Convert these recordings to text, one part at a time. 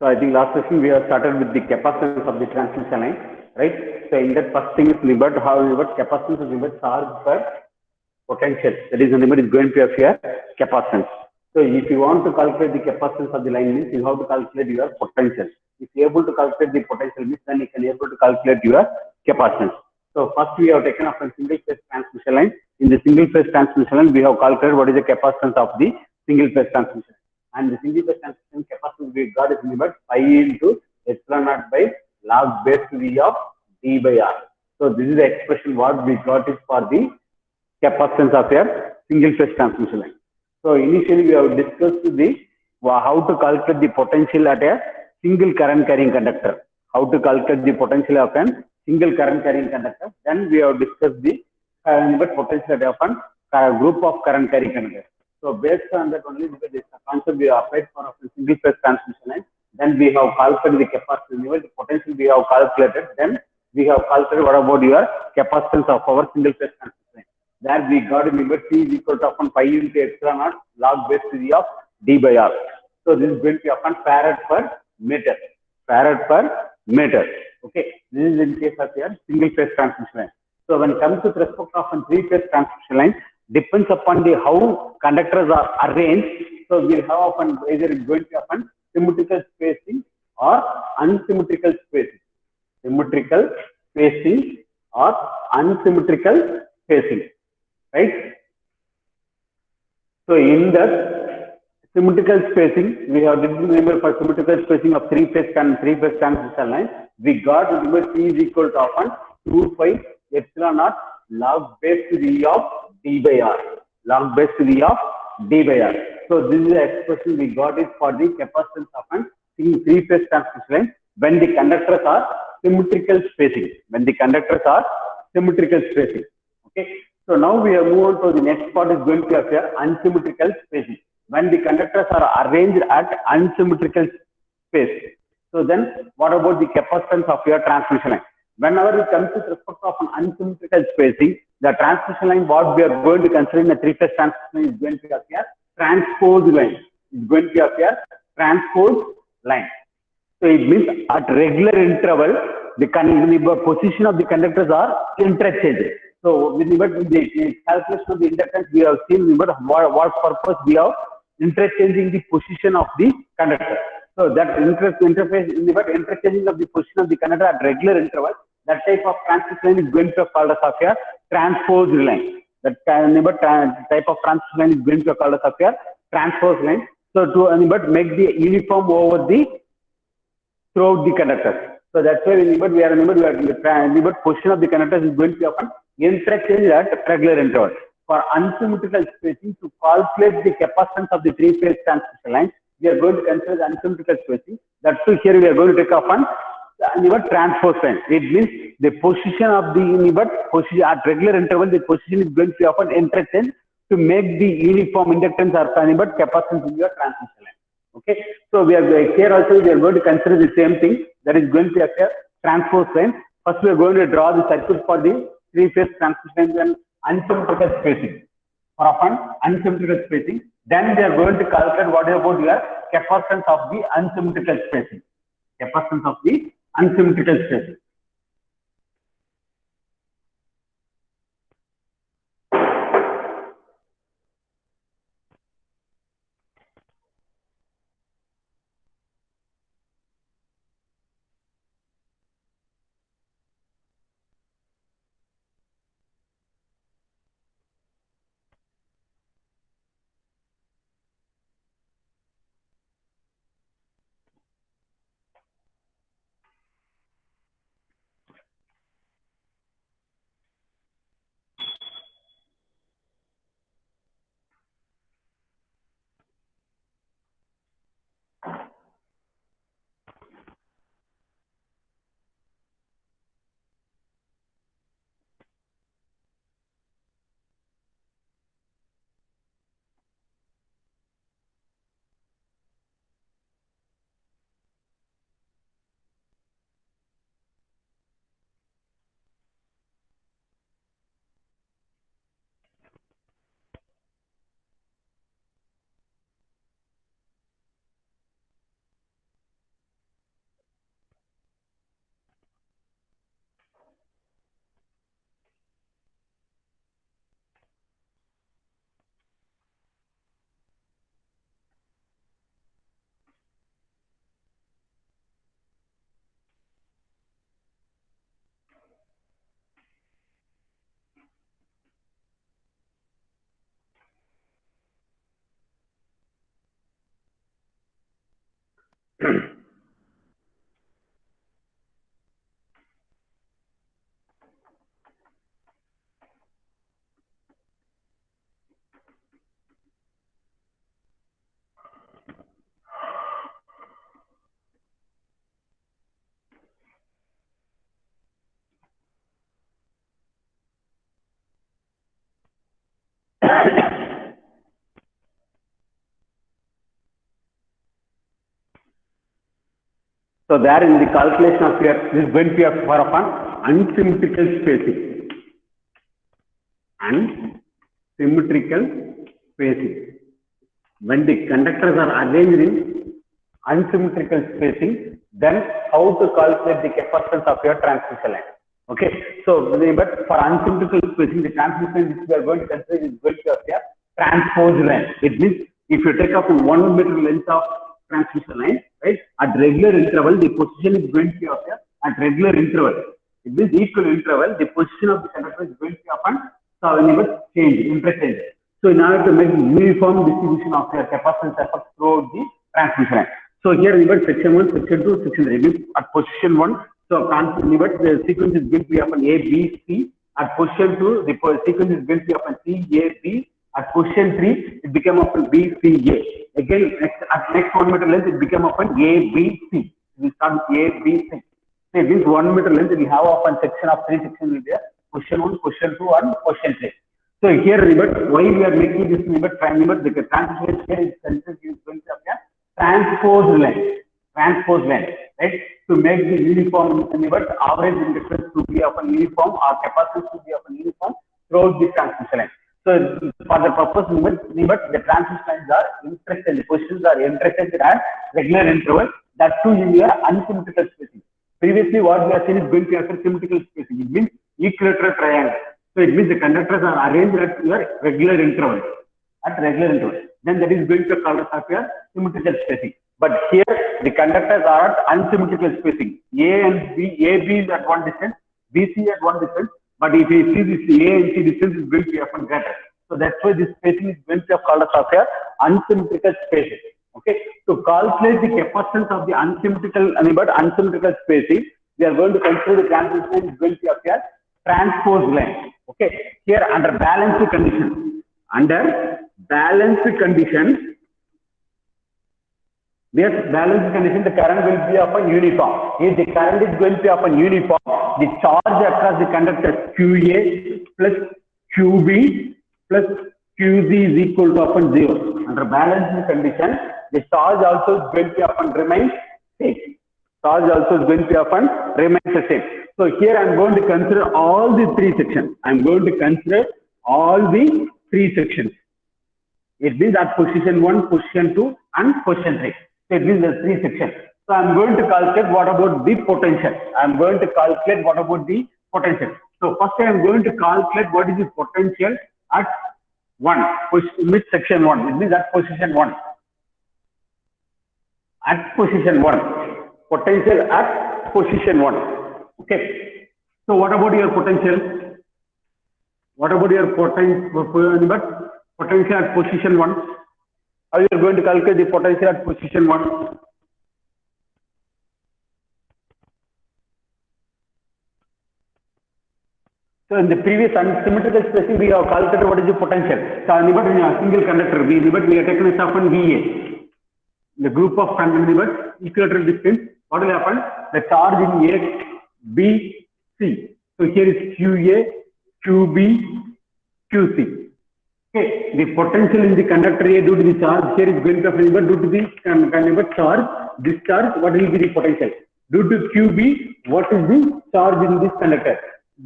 So I think last session we have started with the capacitance of the transmission line, right? So in that first thing is limit how limit capacitance is limit charge per potential. That is the limit is going to appear capacitance. So if you want to calculate the capacitance of the line means you have to calculate your potential. If you are able to calculate the potential means then you can able to calculate your capacitance. So first we have taken up a single phase transmission line. In the single phase transmission line, we have calculated what is the capacitance of the single phase transmission. And the single phase transmission capacitance we got is limit pi into epsilon naught by log base to V of D by R. So this is the expression what we got is for the capacitance of a single phase transmission line. So initially we have discussed the how to calculate the potential at a single current carrying conductor. How to calculate the potential of a single current carrying conductor. Then we have discussed the potential at a group of current carrying conductors. So based on that only because this concept we have applied for a single phase transmission line. Then we have calculated the capacity, the potential we have calculated. Then we have calculated what about your capacitance of our single phase transmission line. There we got a limit C is equal to upon pi into epsilon naught log base to V of D by R. So this is going to be upon farad per meter. Farad per meter. Okay. This is in case of your single phase transmission line. So when it comes to respect of a three phase transmission line, depends upon the how conductors are arranged. So we'll have upon either it's going to be upon symmetrical spacing or unsymmetrical spacing. Symmetrical spacing or unsymmetrical spacing. Right? So in the symmetrical spacing, we have remember for symmetrical spacing of three phase transmission line, we got the limit C is equal to upon 2 pi epsilon naught log base to V of D by R. Log base to V of D by R. So this is the expression we got it for the capacitance of an three phase transmission line when the conductors are symmetrical spacing. When the conductors are symmetrical spacing. Okay. So now we have moved on to the next part is going to appear unsymmetrical spacing. When the conductors are arranged at unsymmetrical space. So then what about the capacitance of your transmission line? Whenever it comes to respect of an unsymmetrical spacing, the transmission line what we are going to consider in the three-phase transmission line is going to appear transposed line. It's going to appear transposed line. So it means at regular interval, the position of the conductors are interchanged. So with the calculation of the inductance, we have seen what purpose we have interchanging the position of the conductor. So that interchanging of the position of the conductor at regular interval, that type of transmission line is going to be called as a transposed line. That type of transmission line is going to be called as a transposed line. So to make the uniform over the throughout the conductors. So that's why we are position of the conductors is going to be often interchange at regular interval. For unsymmetrical spacing, to calculate the capacitance of the three-phase transmission line, we are going to consider the unsymmetrical spacing. That's why here we are going to take upon transpose line. It means the position of the position at regular interval, the position is going to be often interchange to make the uniform inductance or capacitance in your transmission line. Okay, so we are here also we are going to consider the same thing that is going to appear transpose line. First we are going to draw the circuit for the three-phase transmission and unsymmetrical spacing. For upon unsymmetrical spacing, then we are going to calculate what about your capacitance of the unsymmetrical spacing. Capacitance of the unsymmetrical spacing. So there in the calculation of here, this is going to be for upon unsymmetrical spacing. Unsymmetrical spacing. When the conductors are arranged in unsymmetrical spacing, then how to calculate the capacitance of your transmission line? Okay, so but for unsymmetrical spacing, the transmission line which we are going to consider is going to be a transposed line. It means if you take up 1 meter length of transmission line, right, at regular interval, the position is going to be at regular interval. It means equal interval, the position of the conductor is going to be upon change, interchange. So in order to make uniform distribution of your capacitance effect throughout the transmission line. So here we got section 1, section 2, section 3. At position 1, so the sequence is going to be upon A, B, C. At position 2, the sequence is going to be upon C, A, B. At position 3, it became upon B, C, A. Again, at next 1 meter length, it became upon A, B, C. We start with A, B, C. So it means 1 meter length, we have upon section of 3 sections will be position 1, position 2, and position 3. So here, why we are making this the transmission here is going to be a transposed line, right? To make the uniform average inductance to be of a uniform or capacitance to be of a uniform throughout the transmission line. So for the purpose the transmission lines are intersected, the positions are intersected at regular interval, that too in your unsymmetrical spacing. Previously what we have seen is going to be symmetrical spacing. It means equilateral triangle. So it means the conductors are arranged at your regular interval. Then that is going to call us your symmetrical spacing. But here the conductors are at unsymmetrical spacing. A B is at one distance, BC at one distance. But if you see this A and C distance is going to be often greater. So that's why this spacing is going to be called as your unsymmetrical spacing. Okay. To calculate the capacitance of the unsymmetrical spacing, we are going to consider the transmission is going to be a transposed line. Okay. Here under balanced conditions, the current will be of a uniform. If the current is going to be of a uniform, the charge across the conductor QA plus QB plus QZ is equal to upon 0. Under balanced condition, the charge also is going to be remain same. So here I am going to consider all the 3 sections. It means at position 1, position 2, and position 3. So it means the 3 sections. So I am going to calculate what about the potential. So first I am going to calculate what is the potential at section 1. It means at position 1. Potential at position 1. Okay. So what about your potential? Potential at position 1? How you are going to calculate the potential at position 1? So in the previous unsymmetrical spacing, we have calculated what is the potential. So in a single conductor, we are taking this often VA. The group of conductors, equilateral distance, what will happen? The charge in A, B, C. So here is QA, QB, QC. Okay, the potential in the conductor A due to the charge here is going to be due to the charge, discharge, what will be the potential? Due to QB, what is the charge in this conductor?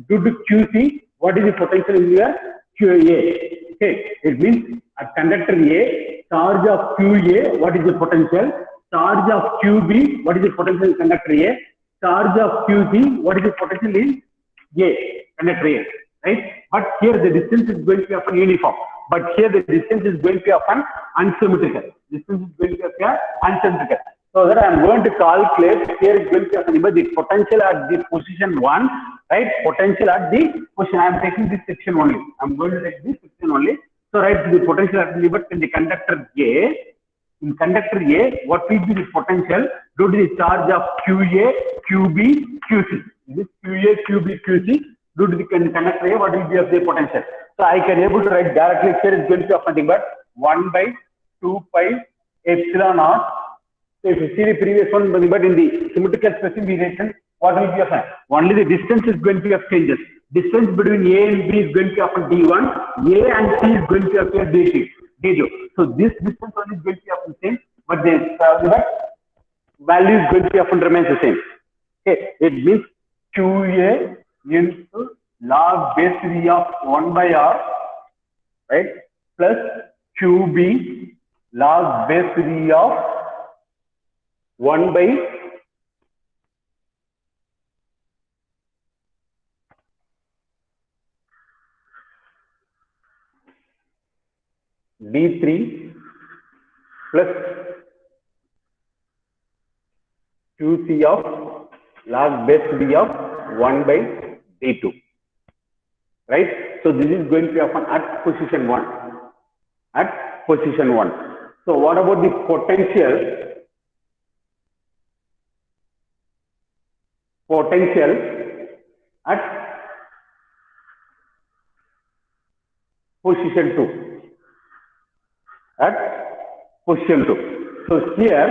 Due to QC, what is the potential in your QA? Okay, it means at conductor A, charge of QA, what is the potential? Charge of QB, what is the potential in conductor A? Charge of QC, what is the potential in A, conductor A, right? But here the distance is going to be of uniform. But here the distance is going to be often unsymmetrical. So that I am going to calculate, here is going to be the potential at the position 1, right? Potential at the position. I am taking this section only. I am going to take this section only. So write the potential at the conductor A In conductor A, what will be the potential due to the charge of QA, QB, QC? This QA, QB, QC due to the conductor A, what will be of the potential? So I can able to write directly here is going to be of nothing but 1 by 2 pi epsilon naught. So if you see the previous one, but in the symmetrical specification, what will be of n? Only the distance is going to be of changes. Distance between A and B is going to be of D1, A and C is going to be of D2. So this distance only is going to be of the same, but the value is going to be often remains the same. Okay, it means QA into log base 3 of 1 by R, right, plus QB log base 3 of 1 by D3 plus QC of log base 3 of 1 by D2, right? So this is going to be often at position 1. At position 1. So what about the potential? Potential at position 2. At position 2. So here,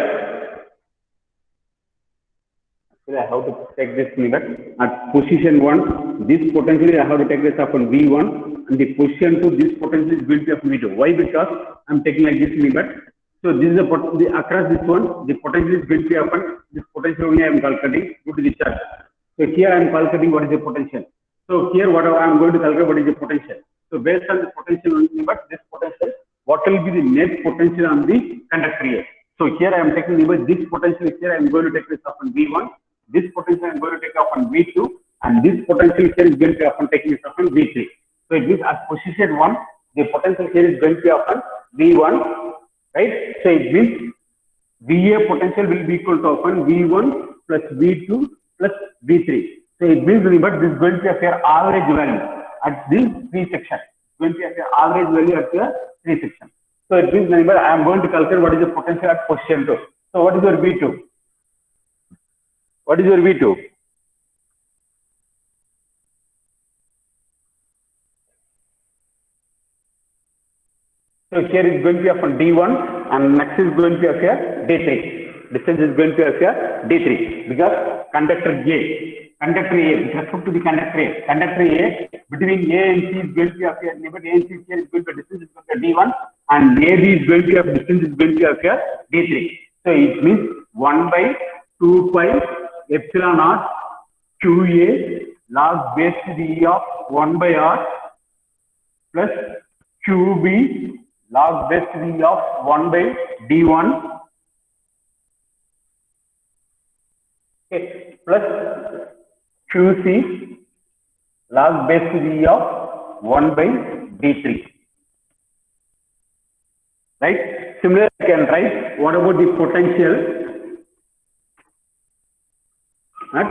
I have to take this limit at position 1. This potentially I have to take this upon V1, and the position 2, this potential is going to be of V2. Why? Because I am taking like this limit. So this is across this one, the potential is going to be upon this potential only I am calculating due to the charge. So here I am calculating what is the potential. So here whatever I am going to calculate what is the potential. So based on the potential only, but this potential, what will be the net potential on the conductor A? So here I am taking this potential here I am going to take this upon V1. This potential I am going to take upon V2, and this potential here is going to be upon taking it upon V3. So it means at position 1, the potential here is going to be upon V1, right? So it means VA potential will be equal to upon V1 plus V2 plus V3. So it means but this is going to be a fair average value at these 3 sections. It's going to be a fair average value at the 3 sections. So it means I am going to calculate what is the potential at position 2. So what is your V2? What is your V2? So here is going to be upon D1, and next is going to be here D3. Distance is going to be here D3 because conductor A, with respect to the conductor A between A and C is going to be here. Limit A and C here is going to be distance is going to be D1, and AB is going to be distance is going to be here D3. So it means 1 by 2 pi epsilon naught QA log base 3 of 1 by R plus QB log base 3 of 1 by D1, okay, plus QC log base 3 of 1 by D3. Right? Similarly, I can write what about the potential at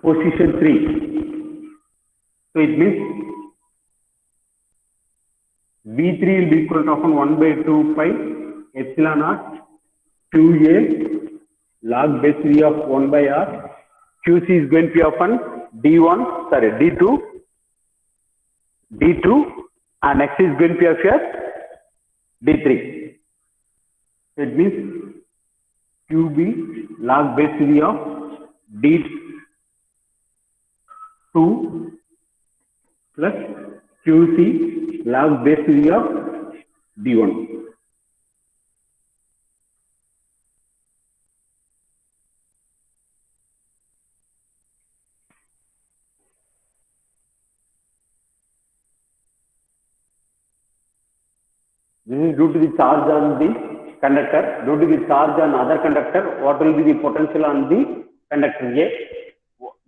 position 3. So it means V3 will be equal to 1 by 2 pi epsilon naught QA log base 3 of 1 by R. QC is going to be D2, and X is going to be here D3. So it means QB log base 3 of D2 plus QC log base 3 of D1. This is due to the charge on the conductor. Due to the charge on other conductor, what will be the potential on the conductor A?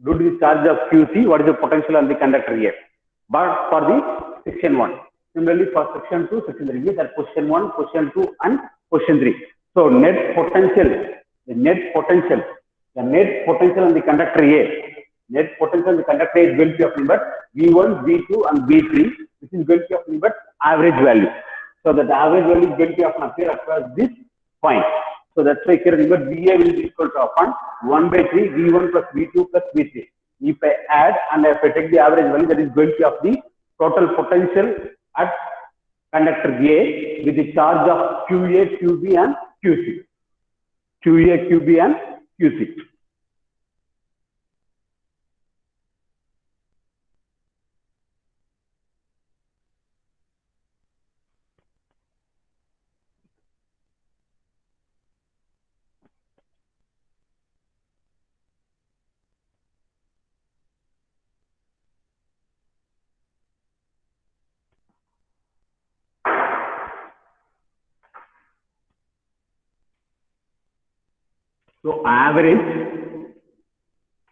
Due to the charge of QC, what is the potential on the conductor A? But for the section 1. Similarly, for section 2, section 3, that position 1, position 2, and position 3. So net potential, the net potential on the conductor A, net potential on the conductor A is going to be of number V1, V2, and V3. This is going to be of number average value. So that average value is going to often appear across this point. So that's why here remember VA will be equal to often 1 by 3 V1 plus V2 plus V3. If I add and if I take the average value, that is going to be of the total potential at conductor A with the charge of QA, QB and QC. QA, QB and QC. So average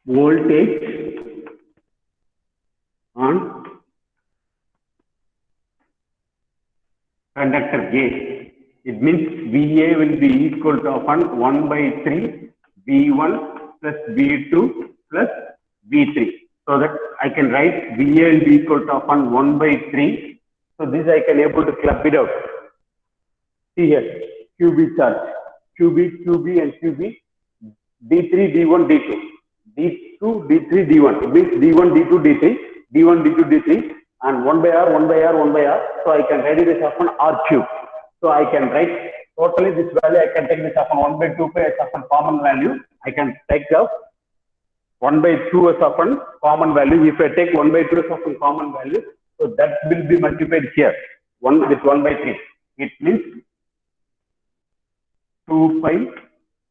voltage on conductor A. It means VA will be equal to often 1 by 3 V1 plus V2 plus V3. So that I can write VA will be equal to often 1 by 3. So this I can able to club it out. See here, QB charge, QB, QB and QB, D3, D1, D2, D2, D3, D1. It means D1, D2, D3, D1, D2, D3, and 1 by R, 1 by R, 1 by R. So I can write it as often R cube. So I can write totally this value. I can take this often 1 by 2 pi as often common value. I can take the 1 by 2 as often common value. If I take 1 by 2 as often common value, so that will be multiplied here. 1 with 1 by 3. It means 2 pi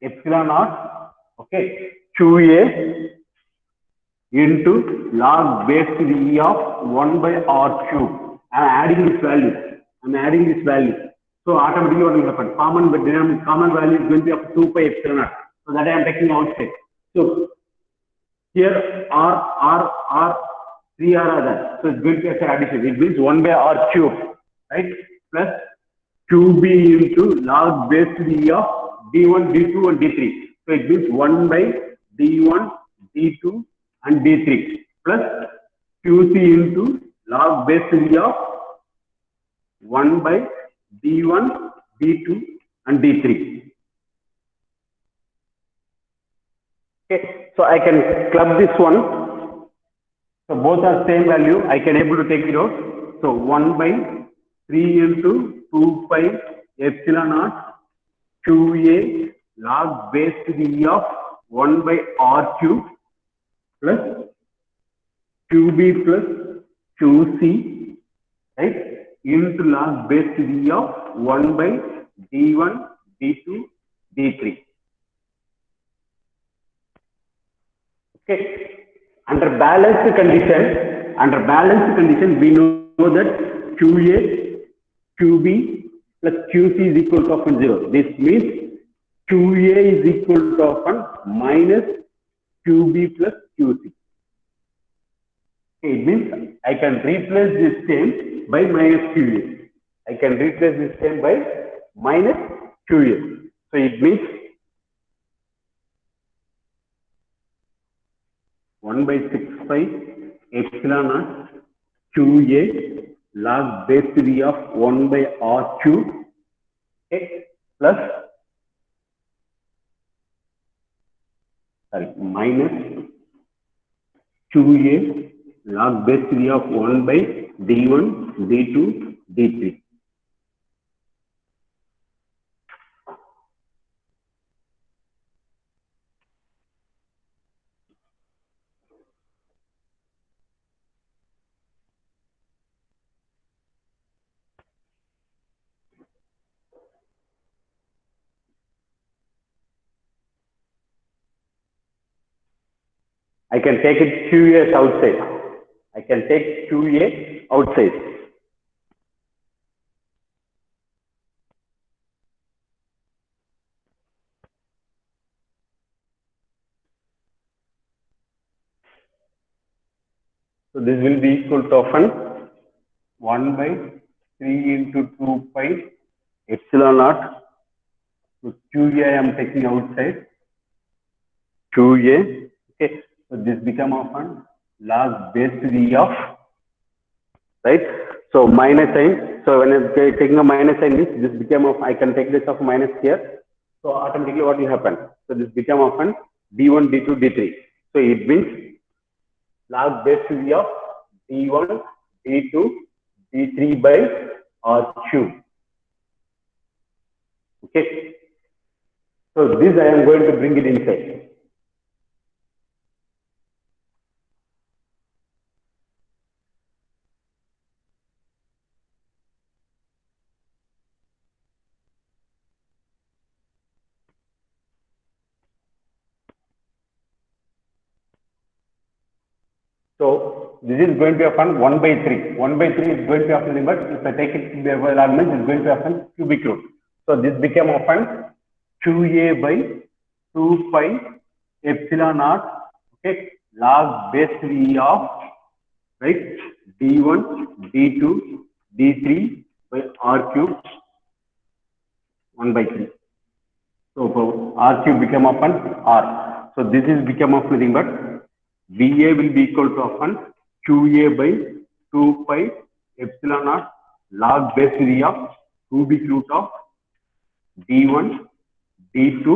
epsilon naught, okay, QA into log base to the E of 1 by R cube. I am adding this value. I am adding this value. So automatically what will happen? Common value is going to be of 2 pi epsilon naught. So that I am taking outside. So here R, 3R are there. So it's going to be as an addition. It means 1 by R cube, right? Plus QB into log base to the E of D1, D2 and D3. So it means 1 by D1, D2 and D3 plus QC into log base to the E of 1 by D1, D2 and D3. Okay, so I can club this one. So both are same value. I can able to take it out. So 1 by 3 into 2 pi epsilon naught QA log base to the E of 1 by R cube plus QB plus QC, right, into log base to the E of 1 by D1, D2, D3. Okay. Under balanced condition, we know that QA, QB plus QC is equal to often 0. This means QA is equal to often minus QB plus QC. Okay, it means I can replace this term by minus QA. I can replace this term by minus QA. So it means 1 by 6 pi epsilon naught QA log base to the E of 1 by R cube, okay, plus minus QA log base to the E of 1 by D1, D2, D3. I can take it QA outside. I can take QA outside. So this will be equal to often 1 by 3 into 2 pi epsilon naught. So QA I am taking outside. QA. Okay. So this become often log base to the E of, right, So minus sign. So when I'm taking a minus sign means this became of, I can take this of minus here. So automatically what will happen? So this become of an d1, d2, d3. So it means log base v of d1, d2, d3 by r cube. Okay. So this I am going to bring it inside. So this is going to be often 1 by 3. 1 by 3 is going to be often limit. If I take it by argument, it's going to often cubic root. So this became often qa by 2 pi epsilon naught, okay, log base v of, right, d1, d2, d3 by r cube 1 by 3. So r cube become often r. So this is become of nothing but VA will be equal to often QA by 2 pi epsilon naught log base v of cubic root of d1, d2,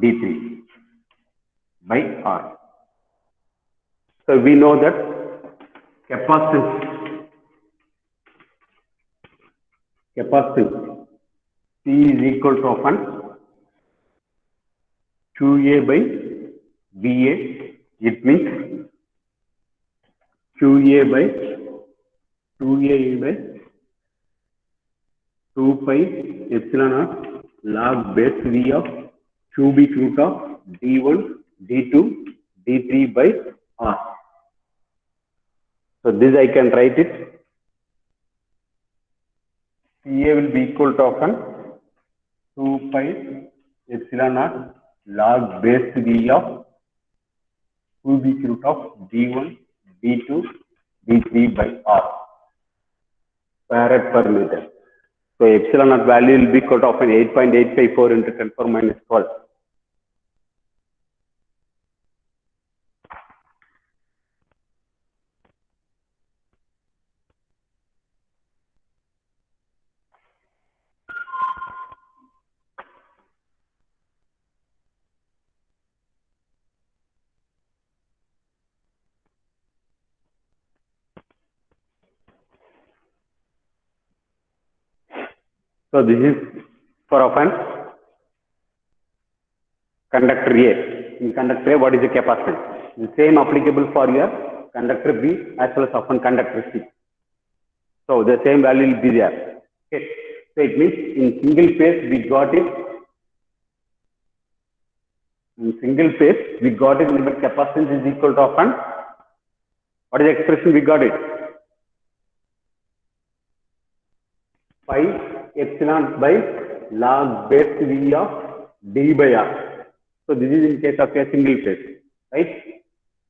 d3 by r. So we know that capacitance C is equal to often QA by VA. It means QA by 2A by 2 pi epsilon naught log base v of cubic root of d1, d2, d3 by r. So this I can write it. CA will be equal to often 2 pi epsilon naught log base v of cubic root of d1, d2, d3 by r farad per meter. So epsilon naught value will be equal to often 8.854 into 10 power minus 12. So this is for often conductor A. In conductor A, what is the capacitance? The same applicable for your conductor B as well as often conductor C. So the same value will be there. Okay. So it means in single phase we got it. In single phase we got it limit capacitance is equal to often. What is the expression we got it? Pi epsilon by log base v of d by r. So this is in case of a single phase, right?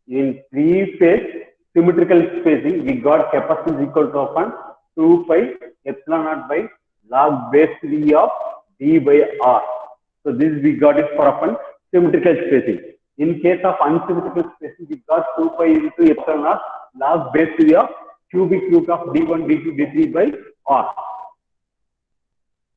In three phase symmetrical spacing, we got capacitance equal to often 2 pi epsilon naught by log base v of d by r. So this we got it for often symmetrical spacing. In case of unsymmetrical spacing, we got 2 pi into epsilon naught log base v of cubic root of d1, d2, d3 by r.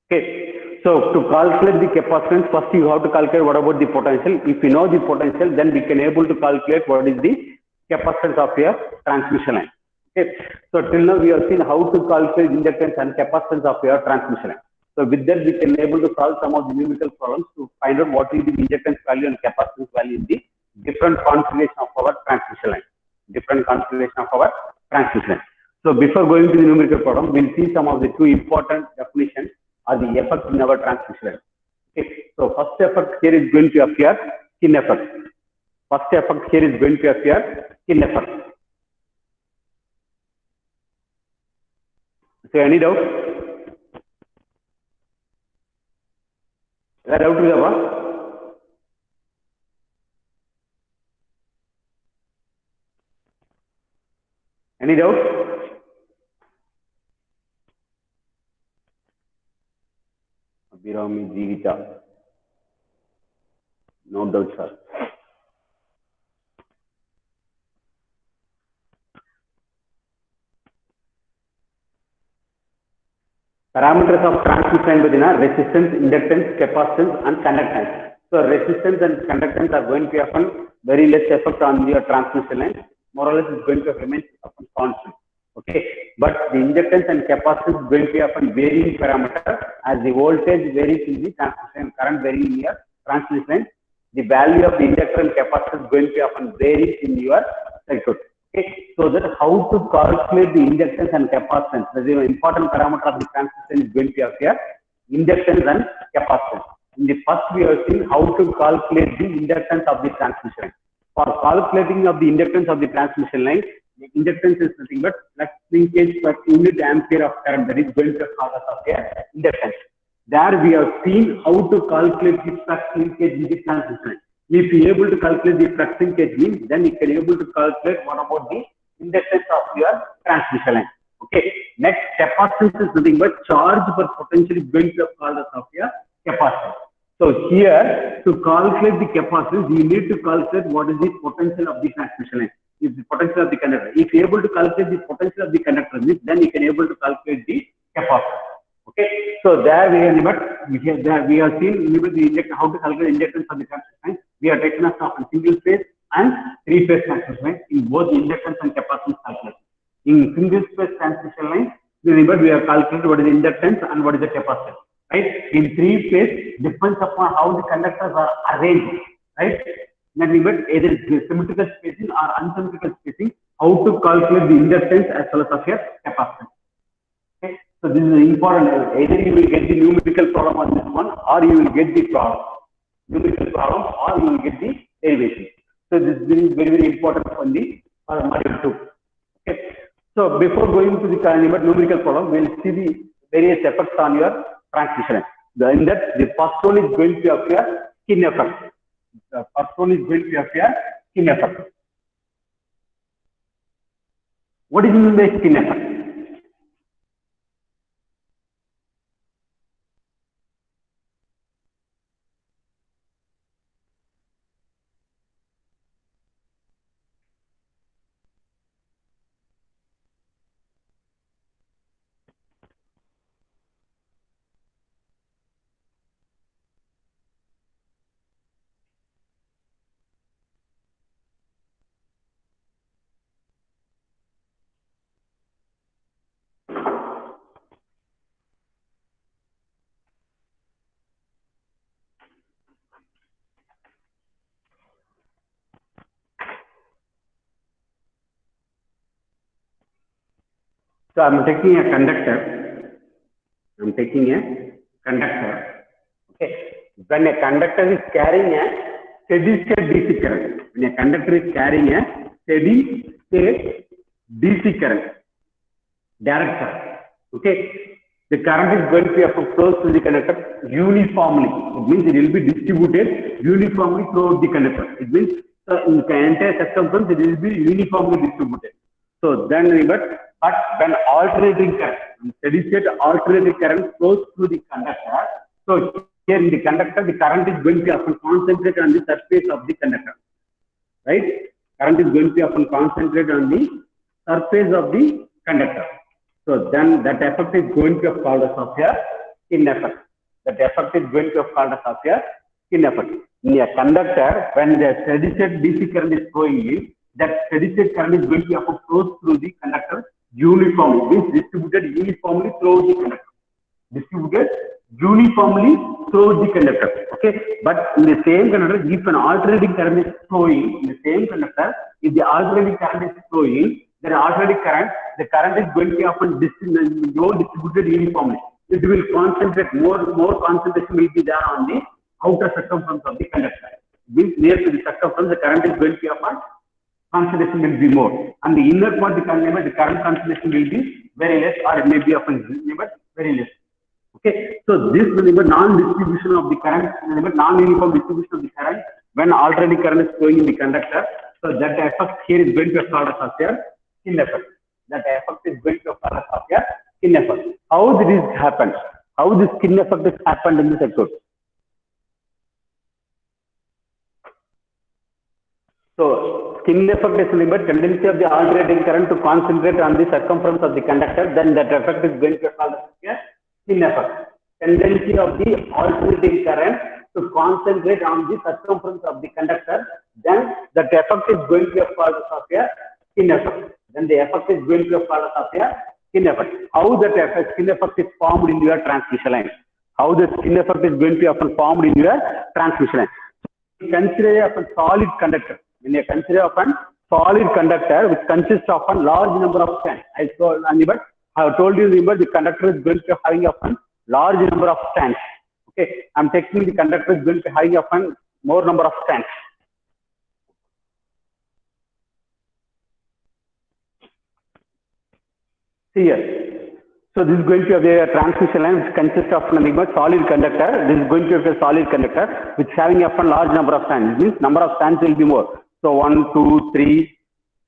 Okay, so to calculate the capacitance, first you have to calculate what about the potential. If you know the potential, then we can able to calculate what is the capacitance of your transmission line. Okay, so till now we have seen how to calculate inductance and capacitance of your transmission line. So with that, we can able to solve some of the numerical problems to find out what is the inductance value and capacitance value in the different configuration of our transmission line. Different configuration of our transmission line. So before going to the numerical problem, we'll see some of the two important definitions or the effect in our transmission line. Okay. So first effect here is going to appear skin effect. First effect here is going to appear skin effect. So any doubt? Any doubt is about? Any doubt? Abhirami Jeevita. No doubt, sir. Parameters of transmission line resistance, inductance, capacitance, and conductance. So resistance and conductance are going to have very less effect on your transmission line. More or less, it's going to remain constant. Okay, but the inductance and capacitance is going to have varying parameter as the voltage varies in the transmission current varying in your transmission line. The value of the inductor and capacitor is going to happen varies in your circuit. Okay, so that how to calculate the inductance and capacitance, the important parameter of the transmission is going to appear inductance and capacitance. In the first, we have seen how to calculate the inductance of the transmission line. For calculating of the inductance of the transmission line, the inductance is nothing but flux linkage per unit ampere of current, that is going to cause us of inductance. There we have seen how to calculate the flux linkage in the transmission line. If you are able to calculate the flux linkage means, then you can able to calculate what about the inductance of your transmission line. Okay. Next, capacitance is nothing but charge per potential is going to cause us of your capacitance. So here, to calculate the capacitance, you need to calculate what is the potential of the transmission line. Is the potential of the conductor. If you are able to calculate the potential of the conductor, then you can able to calculate the capacitance. Okay, so there we have seen how to calculate inductance of the transmission line. We are taking us of single phase and three phase transmission line in both inductance and capacitance calculation. In single phase transmission line, remember we have calculated what is the inductance and what is the capacitance. Right? In three phase, depends upon how the conductors are arranged. Right? Remember either symmetrical spacing or unsymmetrical spacing, how to calculate the inductance as well as of your capacitance. Okay? So this is important. Either you will get the numerical problem on this one, or you will get the numerical problem, or you will get the derivation. So this is very, very important on the module 2. Okay. So before going to the numerical problem, we will see the various effects on your transmission. In that, the first one is going to appear skin effect. The first one is going to appear skin effect. What is mean by skin effect? So I am taking a conductor. Okay. When a conductor is carrying a steady state DC current, when a conductor is carrying a steady state DC current, direct current, okay, the current is going to be flows through the conductor uniformly. It means it will be distributed uniformly throughout the conductor. It means in the entire circumference it will be uniformly distributed. So then, but when alternating current, steady state alternating current flows through the conductor, so here in the conductor, the current is going to often concentrate on the surface of the conductor, right? Current is going to often concentrate on the surface of the conductor. So then that effect is going to have called as of a skin effect. That effect is going to have called as of a skin effect. In a conductor, when the steady state DC current is flowing in, that steady state current is going to flow through the conductor uniformly, means distributed uniformly throughout the conductor. Distributed uniformly throughout the conductor. Okay, but in the same conductor, if an alternating current is flowing in the same conductor, if the alternating current is flowing, then alternating current, the current is going to often distributed uniformly. It will concentrate more concentration will be there on the outer circumference of the conductor. Means near to the circumference, the current is going to often concentration will be more, and the inner part, the current concentration will be very less, or it may be often very less. Okay, so this non-distribution of the current, non-uniform distribution of the current when alternating current is flowing in the conductor. So that effect here is going to start as a skin effect. That effect is going to start as a skin effect. How did this happen? How this skin effect has happened in the circuit? So skin effect is nothing but tendency of the alternating current to concentrate on the circumference of the conductor. Then that effect is going to call as skin effect. Tendency of the alternating current to concentrate on the circumference of the conductor, then that effect is going to be called as a skin effect. Then the effect is going to be called as a skin effect. How that effect, skin effect is formed in your transmission line? How the skin effect is going to be often formed in your transmission line? So consider a solid conductor. When you consider a solid conductor which consists of a large number of strands, I have told you, remember, the conductor is going to be having a large number of strands. Okay, I'm taking the conductor is going to be having a more number of strands. See here. So this is going to be a transmission line which consists of a solid conductor. This is going to be a solid conductor which is having a large number of strands. It means number of strands will be more. So 1, 2, 3,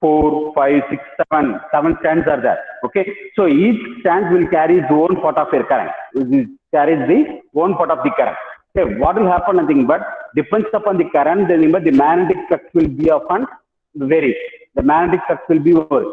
4, 5, 6, 7. 7 strands are there. Okay. So each strand will carry its own part of air current. It carries the own part of the current. Okay. What will happen? Nothing but depends upon the current. Remember, the magnetic flux will be often varied. The magnetic flux will be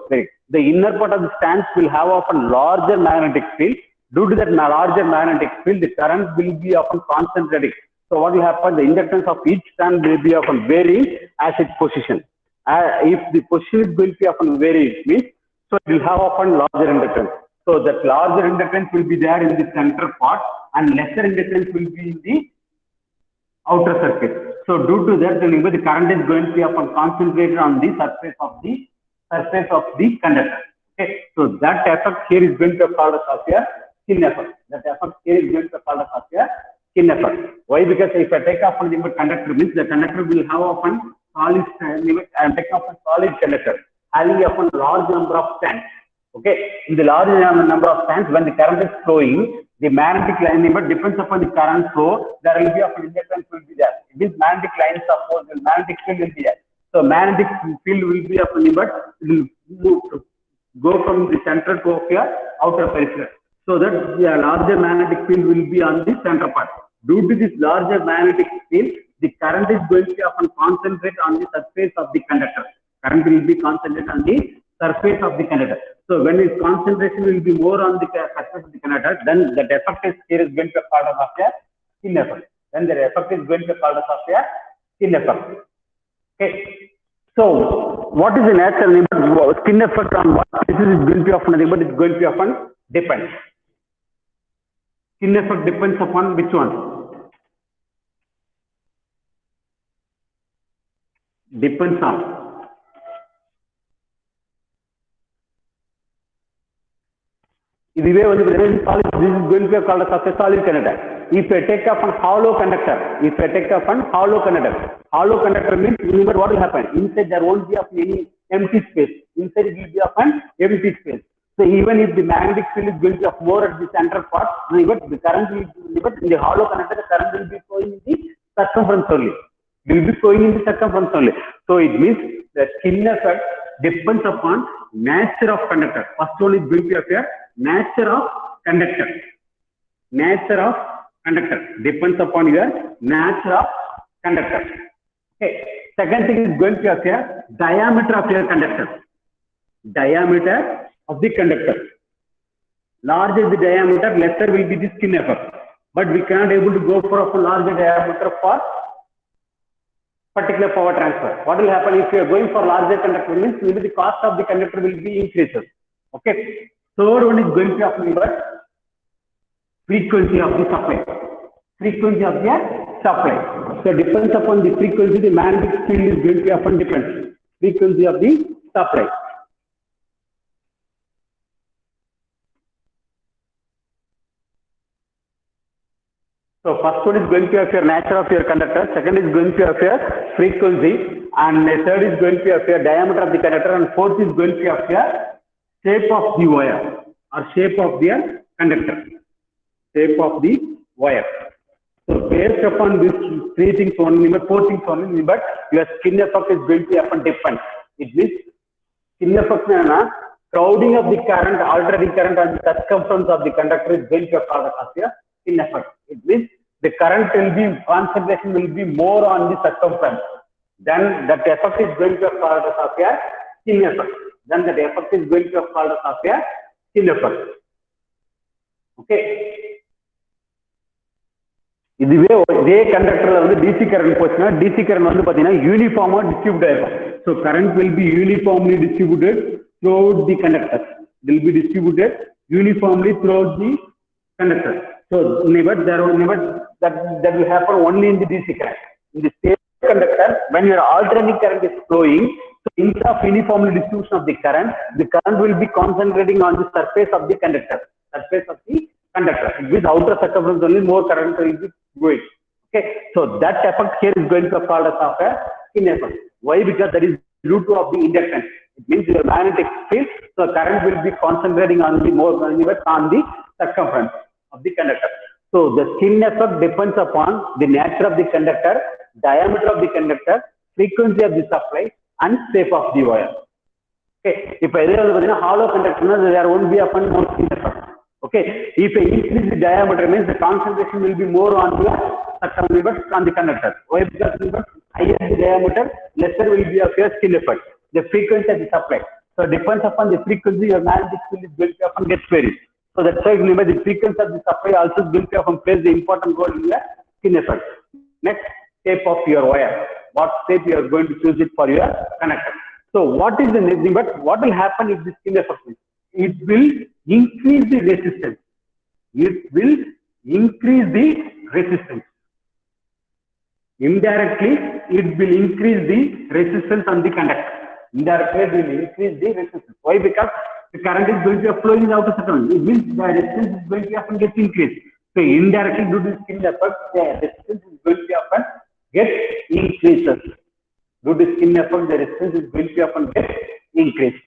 varied. The inner part of the strands will have often larger magnetic field. Due to that larger magnetic field, the current will be often concentrated. So what will happen? The inductance of each strand will be often varying as its position. If the position is going to be often vary, it means so it will have often larger inductance. So that larger inductance will be there in the center part, and lesser inductance will be in the outer surface. So due to that, remember, the current is going to be often concentrated on the surface of the conductor. Okay. So that effect here is going to be called as a skin effect. That effect here is going to be called as a skin effect. Why? Because if I take off on the conductor, means the conductor will have often solid take off a solid conductor having often large number of strands. Okay. In the large number of strands, when the current is flowing, the magnetic line depends upon the current flow. There will be a inductance will be there. These magnetic lines, suppose the magnetic field will be there. So magnetic field will be a it will go from the center to your outer peripheral. So that the larger magnetic field will be on the center part. Due to this larger magnetic field, the current is going to often concentrate on the surface of the conductor. Current will be concentrated on the surface of the conductor. So when its concentration will be more on the surface of the conductor, then that effect is here is going to be called as a skin effect. Then the effect is going to be called as a skin effect. Okay. So what is the natural skin effect on what this is going to be often nothing but it's going to be often depends. Skin effect depends upon which one? Depends on. This is going to be called as a solid conductor. If I take up a hollow conductor, hollow conductor means, remember what will happen? Inside there won't be of any empty space. Inside it will be of an empty space. So even if the magnetic field is going to be more at the center part, the current will be in the hollow conductor, the current will be flowing in the circumference only. Will be flowing in the circumference only. So it means the skin effect depends upon nature of conductor. First one is going to appear nature of conductor. Nature of conductor depends upon your nature of conductor. Okay. Second thing is going to appear diameter of your conductor. Diameter of the conductor. Larger the diameter, lesser will be the skin effect. But we cannot able to go for a larger diameter for particular power transfer. What will happen if you are going for larger conductor? Means maybe the cost of the conductor will be increases. Okay. Third one is going to be of frequency of the supply. Frequency of the supply. So depends upon the frequency, the magnetic field is going to be often depends. Frequency of the supply. So first one is going to appear nature of your conductor, second is going to appear frequency, and third is going to appear diameter of the conductor, and fourth is going to appear shape of the wire or shape of the conductor. Shape of the wire. So based upon these three things only, but four things only, but your skin effect is going to happen different. It means skin effect means crowding of the current, alternating current on the circumference of the conductor is going to cause a skin effect. It means the current will be, concentration will be more on the circumference. Then that effect is going to cause a skin effect. Then that effect is going to cause a skin effect. Okay. இதுவே இதே கண்டக்டர்ல வந்து DC current போச்சுன்னா DC current வந்து பாத்தீங்கன்னா யூனிஃபார்மா distribute ஆயிருக்கும். So current will be uniformly distributed throughout the conductor. It will be distributed uniformly throughout the conductor. So never that will happen only in the DC current. In the same conductor, when your alternating current is flowing, so instead of uniformly distribution of the current will be concentrating on the surface of the conductor. Surface of the conductor. With outer circumference only more current will be going. Okay, so that effect here is going to be called as a skin effect. Why? Because that is due to of the inductance. It means your magnetic field, so current will be concentrating on the more on the circumference of the conductor. So the skin effect depends upon the nature of the conductor, diameter of the conductor, frequency of the supply, and shape of the wire. Okay, if I have hollow conductor, there won't be a more skin effect. Okay, if I increase the diameter, means the concentration will be more on the conductor. Why? Because higher the diameter, lesser will be a skin effect. The frequency of the supply. So it depends upon the frequency your magnetic field is going to often get varied. So that's why remember the frequency of the supply also is going to often plays the important role in the skin effect. Next, shape of your wire. What shape you are going to choose it for your connector. So what is the next thing? But what will happen if the skin effect is? It will increase the resistance. It will increase the resistance. Indirectly, it will increase the resistance on the conductor. Indirectly, it will increase the resistance. Why? Because the current is going to be flowing out of the current. It means the resistance is going to often get increased. So indirectly, due to the skin effect, the resistance is going to often get increases. Due to skin effect, the resistance is going to often get increased.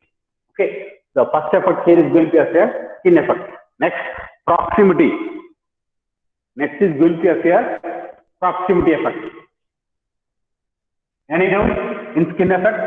Okay. The first effect here is going to appear skin effect. Next, proximity. Next is going to appear proximity effect. Any doubt in skin effect?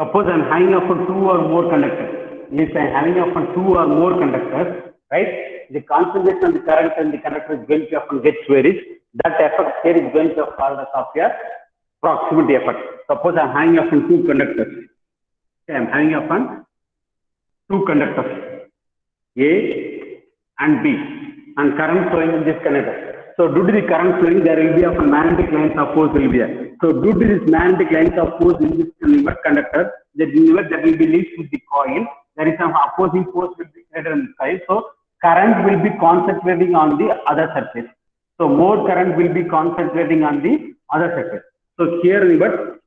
Suppose I am hanging upon two or more conductors. If I am hanging upon two or more conductors, right? The concentration of the current and the conductor is going to often get varied. That effect here is going to called as of your proximity effect. Suppose I am hanging upon two conductors. I am hanging upon two conductors, A and B, and current flowing in this conductor. So due to the current flowing, there will be a magnetic lines of force will be there. So due to this magnetic lines of force in this conductor, that will be linked with the coil. There is some opposing force will be created in the coil. So current will be concentrating on the other surface. So more current will be concentrating on the other surface. So here, but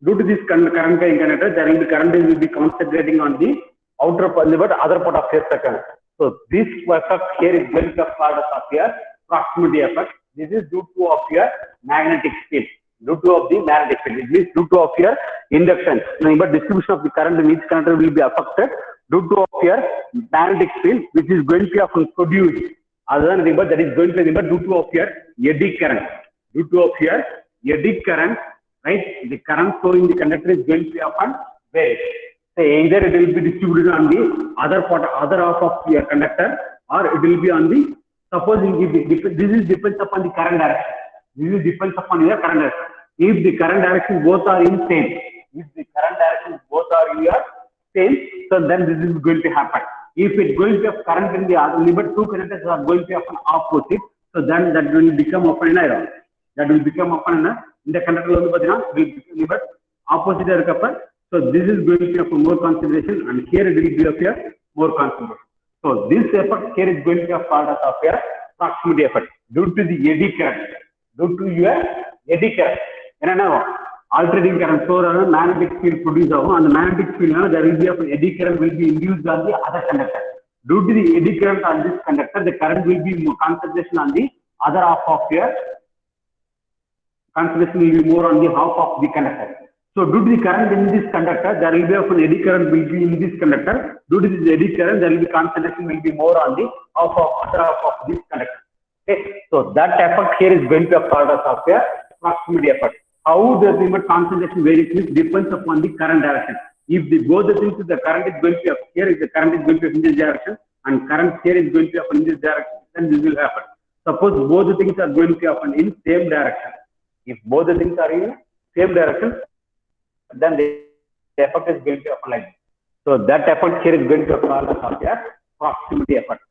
due to this current conductor, there will be current will be concentrating on the outer part, but other part of your circuit. So this effect here is going to part of your proximity effect. This is due to of your magnetic field. Due to of the magnetic field. It means due to of your inductance. But distribution of the current in each conductor will be affected due to of your magnetic field, which is going to be often produced. Other than remember, that is going to be due to of your eddy current. Due to of your eddy current, right? The current flowing in the conductor is going to be often varied. So either it will be distributed on the other half of your conductor, or it will be on the, supposing this is depends upon the current direction. This is depends upon your current direction. If the current direction both are in same, so then this is going to happen. If it's going to have current in the other, but two conductors are going to happen opposite, so then that will become open in iron. That will become open in the conductor will become opposite. So this is going to be of more concentration, and here it will be of a more concentration. So this effect here is going to be called as of a proximity effect due to the eddy current. Due to your eddy current. Alternating current flow and magnetic field produced and the magnetic field there will be of eddy current will be induced on the other conductor. Due to the eddy current on this conductor, the current will be more concentration on the other half of your concentration will be more on the half of the conductor. So due to the current in this conductor, there will be of an eddy current will be in this conductor. Due to this eddy current, there will be concentration will be more on the half of other half of this conductor. Okay, so that effect here is going to be called as of a proximity effect. How the limit concentration varies depends upon the current direction. If the both the things the current is going to be up here, if the current is going to be in this direction, and current here is going to be up in this direction, then this will happen. Suppose both the things are going to happen in same direction. If both the things are in same direction, then the effect is going to happen like this. So that effect here is going to call as of a proximity effect.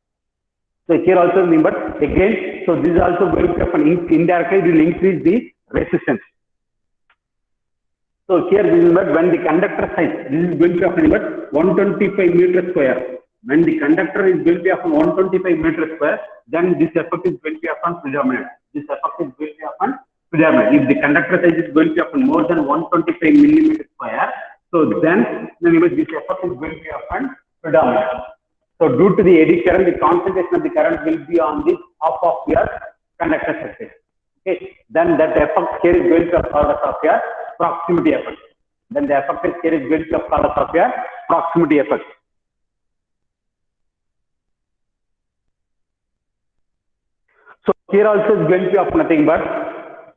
So here also remember again, so this is also going to happen indirectly, it will increase the resistance. So here remember when the conductor size, this is going to happen about 125 meters square. When the conductor is going to happen 125 meters square, then this effect is going to happen predominant. This effect is going to happen predominant. If the conductor size is going to happen more than 125 millimeters square, so then remember this effect is going to happen predominant. So due to the eddy current, the concentration of the current will be on the half of your conductor surface. Okay, then that effect here is going to call us of your proximity effect. Then the effect is here is going to call us of your proximity effect. So here also is going to be of nothing but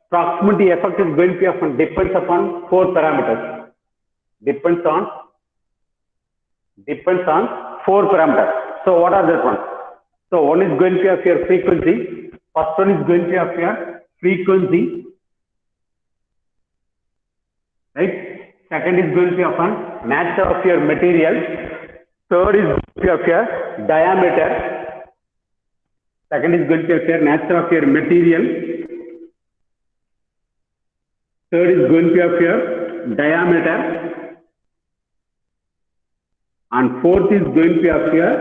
proximity effect is going to be of depends upon four parameters. Depends on four parameters. So what are the ones? So one is going to be of your frequency. First one is going to be of your frequency, right? Second is going to be of nature of your material. Third is going to be of your diameter. Second is going to be of your nature of your material. Third is going to be of your diameter. And fourth is going to be of your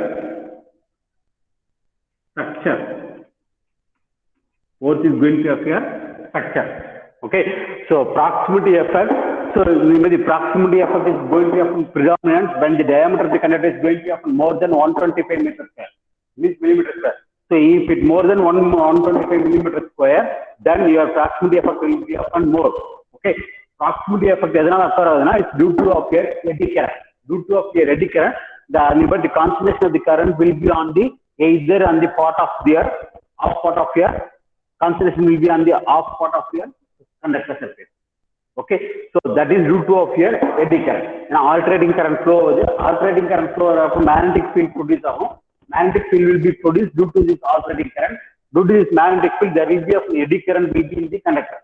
structure. Fourth is going to be of your structure. Okay. So proximity effect. So remember the proximity effect is going to be predominant when the diameter of the conductor is going to be more than 125 meters square. Means millimeter square. So if it more than 125 millimeter square, then your proximity effect will be often more. Okay. Proximity effect is due to of your eddy current. Due to of your eddy current, the concentration of the current will be on the either on the part of their off part of your concentration will be on the off part of your conductor surface. Okay, so that is due to of your eddy current. Now alternating current flow, of magnetic field produced. Magnetic field will be produced due to this alternating current. Due to this magnetic field, there will be of eddy current will be in the conductor.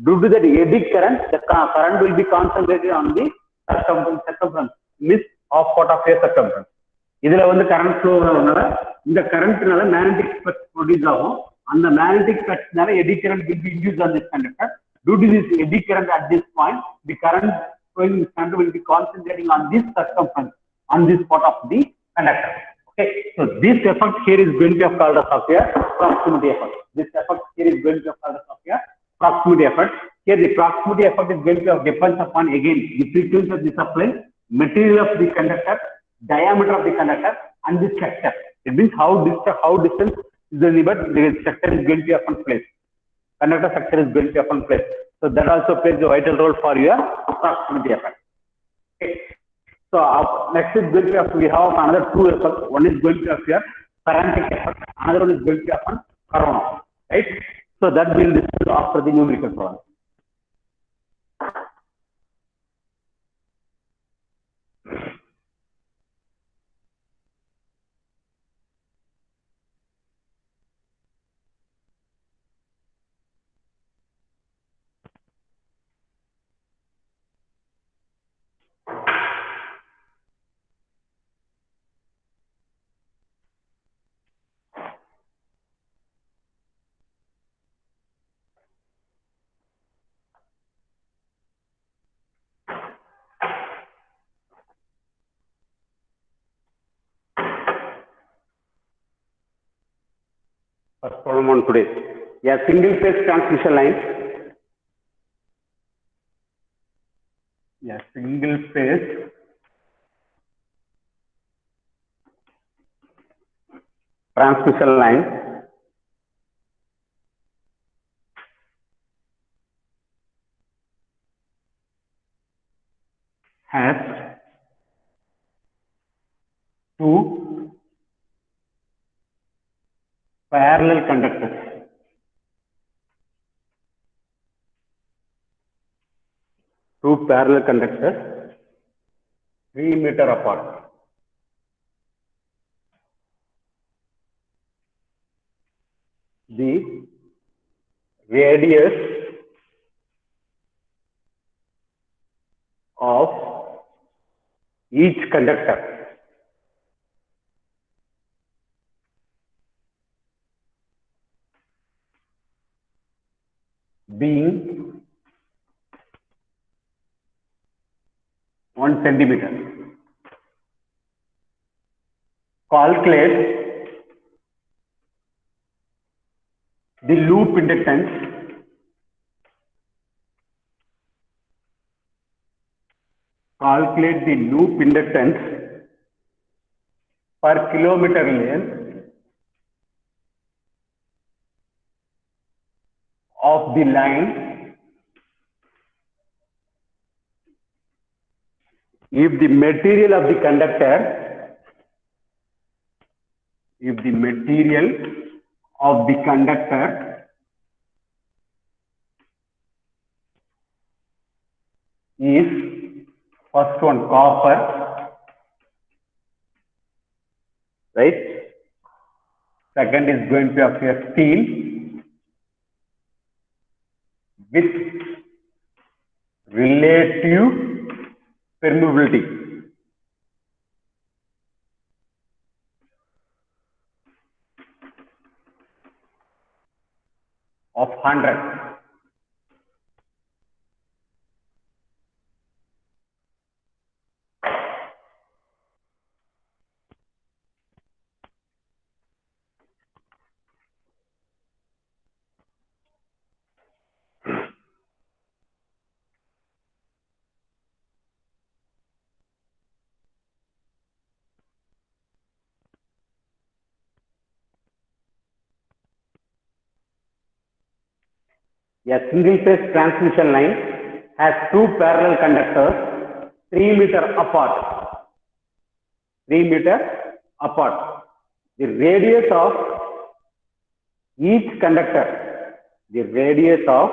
Due to that eddy current, the current will be concentrated on the circumference, means off part of your circumference. இதுல வந்து current flow ஆகுறதுனால இந்த currentனால magnetic flux produce ஆகும். அந்த magnetic fluxனால eddy current will be induced on this conductor. Due to this eddy current at this point, the current flowing in this conductor will be concentrating on this circumference, on this part of the conductor. Okay, so this effect here is going to be called as of a proximity effect. This effect here is going to be called as of a proximity effect. Here the proximity effect is going to depends upon again the frequency of the supply, material of the conductor, diameter of the conductor, and the structure. It means how distance is the limit, the structure is going to be upon place. Conductor structure is going to be upon place. So that also plays a vital role for your proximity effect. Okay. So next is going to be we have another two effects. One is going to be parentic effect. Another one is going to be upon corona. Right. So that will discuss after the numerical problem. First problem on today. A single phase transmission line. A single phase transmission line has two parallel conductors. Two parallel conductors 3 meters apart. The radius of each conductor being 1 centimeter. Calculate the loop inductance per kilometer length of the line if the material of the conductor is first one copper, right? Second is going to appear steel with relative permeability of 100. A single phase transmission line has two parallel conductors 3 meters apart. 3 meters apart. The radius of each conductor, the radius of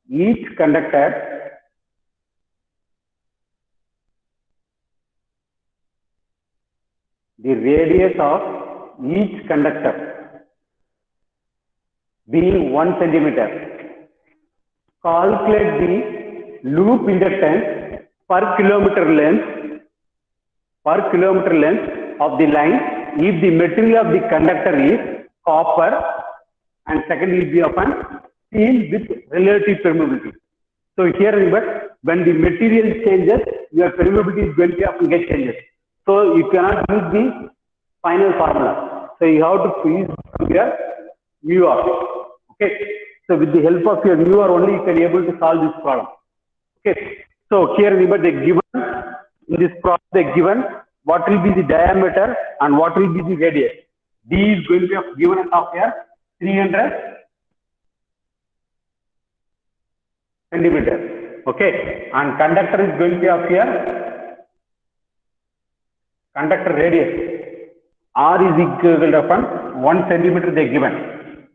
each conductor being 1 centimeter. Calculate the loop inductance per kilometer length of the line if the material of the conductor is copper and second will be of an steel with relative permeability. So here remember, when the material changes, your permeability is going to often get changes. So you cannot use the final formula. So you have to use your mu r. Okay. So with the help of your mu r only you can able to solve this problem. Okay. So here remember they given in this problem they given what will be the diameter and what will be the radius. D is going to be given of here 300 centimeters. Okay. And conductor is going to be of here conductor radius. R is equal to 1 centimeter they given.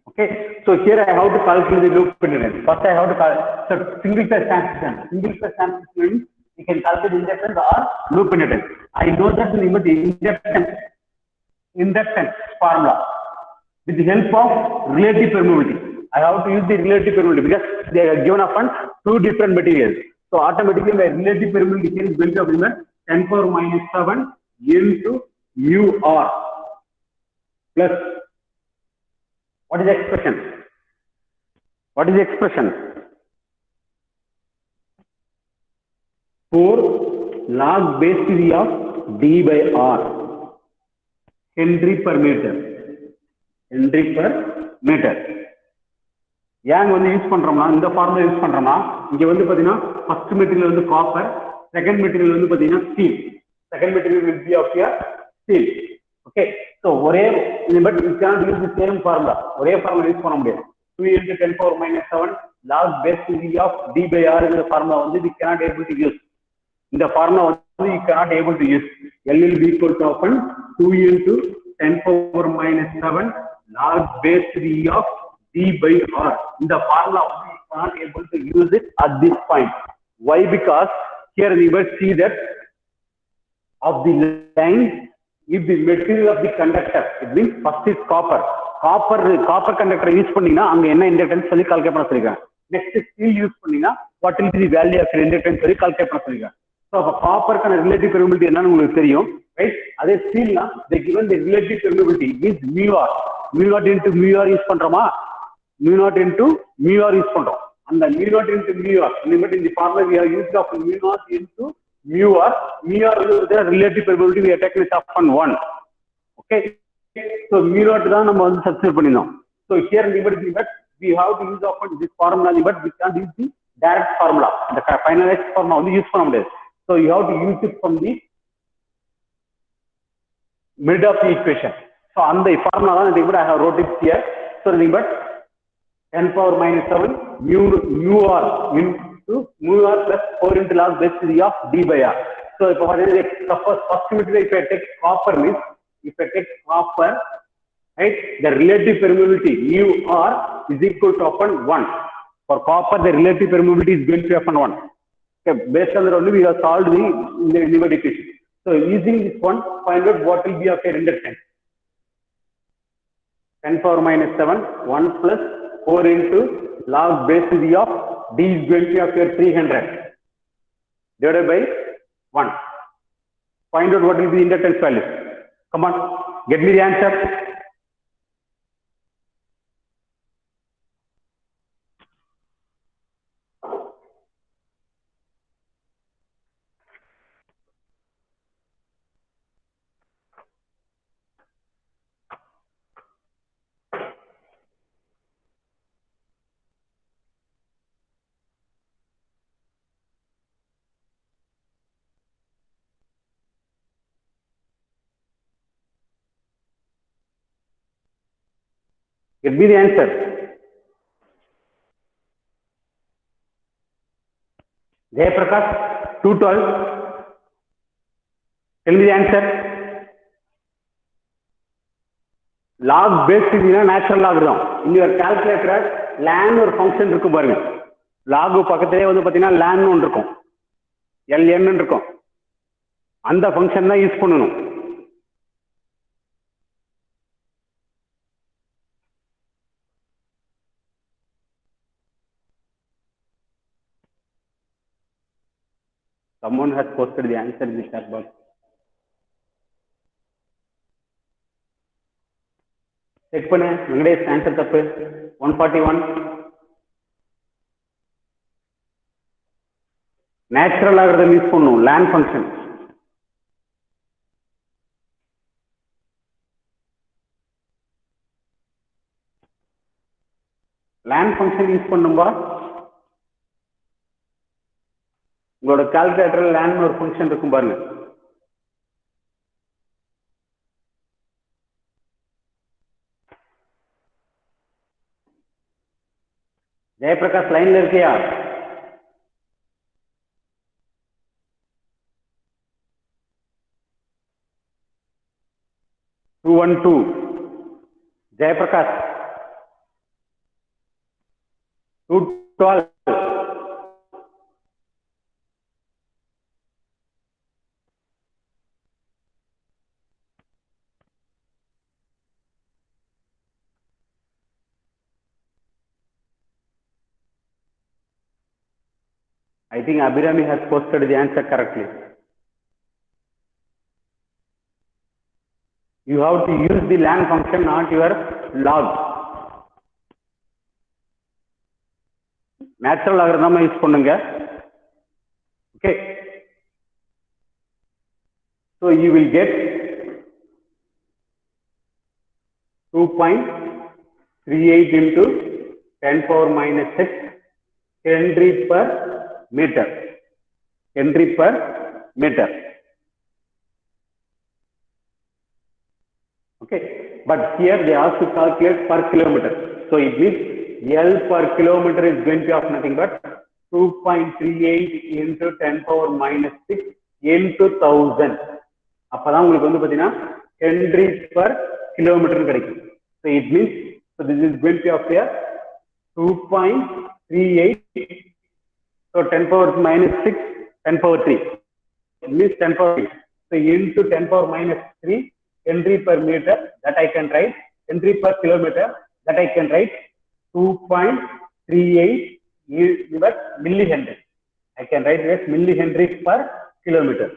Okay. So here I have to calculate the loop inductance. First I have to calculate, so single phase transmission. Single phase transmission means you can calculate inductance or loop inductance. I know that the inductance formula with the help of relative permeability. I have to use the relative permeability because they are given upon two different materials. So automatically my relative permeability is going to be 10 power minus 7 into mu r plus what is the expression? What is the expression? 4 log base theory of D by R. Henry per meter. Henry per meter. ஏன் வந்து use பண்றோம்னா இந்த formula use பண்றோம்னா இங்க வந்து பாத்தீங்கன்னா first material வந்து copper, second material வந்து பாத்தீங்கன்னா steel. Second material will be of your steel. Okay, so ஒரே but you cannot use the same formula. ஒரே ஃபார்முலா யூஸ் பண்ண முடியாது. 2 into 10 power minus 7 log base to the of d by r இந்த formula வந்து we cannot able to use. இந்த formula வந்து you cannot able to use. L will be equal to often 2 into 10 power minus 7 log base to the of d by r. In the formula we cannot able to use it at this point. Why? Because here we will see that of the line, if the material of the conductor, it means first is copper conductor use பண்ணீங்கன்னா அங்க என்ன inductance சொல்லி calculate பண்ண சொல்லிருக்காங்க. Next steel use பண்ணீங்கன்னா what will be the value of inductance சொல்லி calculate பண்ண சொல்லிருக்காங்க. சோ அப்ப காப்பர்க்கான ரிலேட்டிவ் பெர்மியபிலிட்டி என்னன்னு உங்களுக்கு தெரியும், ரைட்? அதே ஸ்டீல்னா they given the relative permeability is mu r. mu naught into mu r use பண்றோமா, mu naught into mu r use பண்றோம். அந்த mu naught into mu r limit in the formula we have used of mu naught into mu r is the relative permeability we have taken it up on 1. Okay, so mu naught தான் நம்ம வந்து substitute பண்ணினோம். So here limit we have to use of this formula, but we can't use the direct formula. The finalized formula வந்து use பண்ண முடியாது. So you have to use it from the mid of the equation. So அந்த formula தான் limit I have wrote it here. So limit 10 power minus 7 mu r into mu r plus 4 into log base to the of d by r. So if first material if I take copper means if I take copper, right, the relative permeability mu r is equal to upon 1. For copper the relative permeability is going to be upon 1. Okay, based on that only we have solved the limit equation. So using this one, find out what will be of your inductance. 10 power minus 7 1 plus 4 into log base to the of d is going to be of your 300 divided by 1. Find out what will be the inductance value. Come on, get me the answer. Get me the answer. Jayaprakash 212. Tell me the answer. Log base is natural log. In your calculator, ln or function இருக்கும் பாருங்க. log பக்கத்திலே வந்து பாத்தீங்கன்னா ln ஒன்று இருக்கும், ln இருக்கும். அந்த function தான் யூஸ் பண்ணணும். Someone has posted the answer in the chat box. Check பண்ணு, வெங்கடேஷ் ஆன்சர் தப்பு. 141 நேச்சுரல் ஆகிறத யூஸ் பண்ணணும், ln function. Ln function use பண்ணும்பா. உங்களோட கால்குலேட்டர் லேன் ஒரு ஃபங்க்ஷன் இருக்கும் பாருங்க. ஜெயபிரகாஷ் லைன்ல இருக்கியா? Jayaprakash 212. I think Abhirami has posted the answer correctly. You have to use the len function, not your log. Natural logarithm use பண்ணுங்க. Okay. So you will get 2.5 38 into 10 power minus 6 Henry per meter. Henry per meter. Okay, but here they ask to calculate per kilometer. So it means L per kilometer is going to be of nothing but 2.38 into 10 power minus 6 into 1000. அப்பதான் உங்களுக்கு வந்து பாத்தீங்கன்னா Henry per kilometer கிடைக்கும். So it means, so this is going to be of here 2.38. So 10 power minus 6, 10 power 3. It means 10 power 3. So into 10 power minus 3 Henry per meter, that I can write. Henry per kilometer, that I can write 2.38 millihenry. I can write as millihenry per kilometer.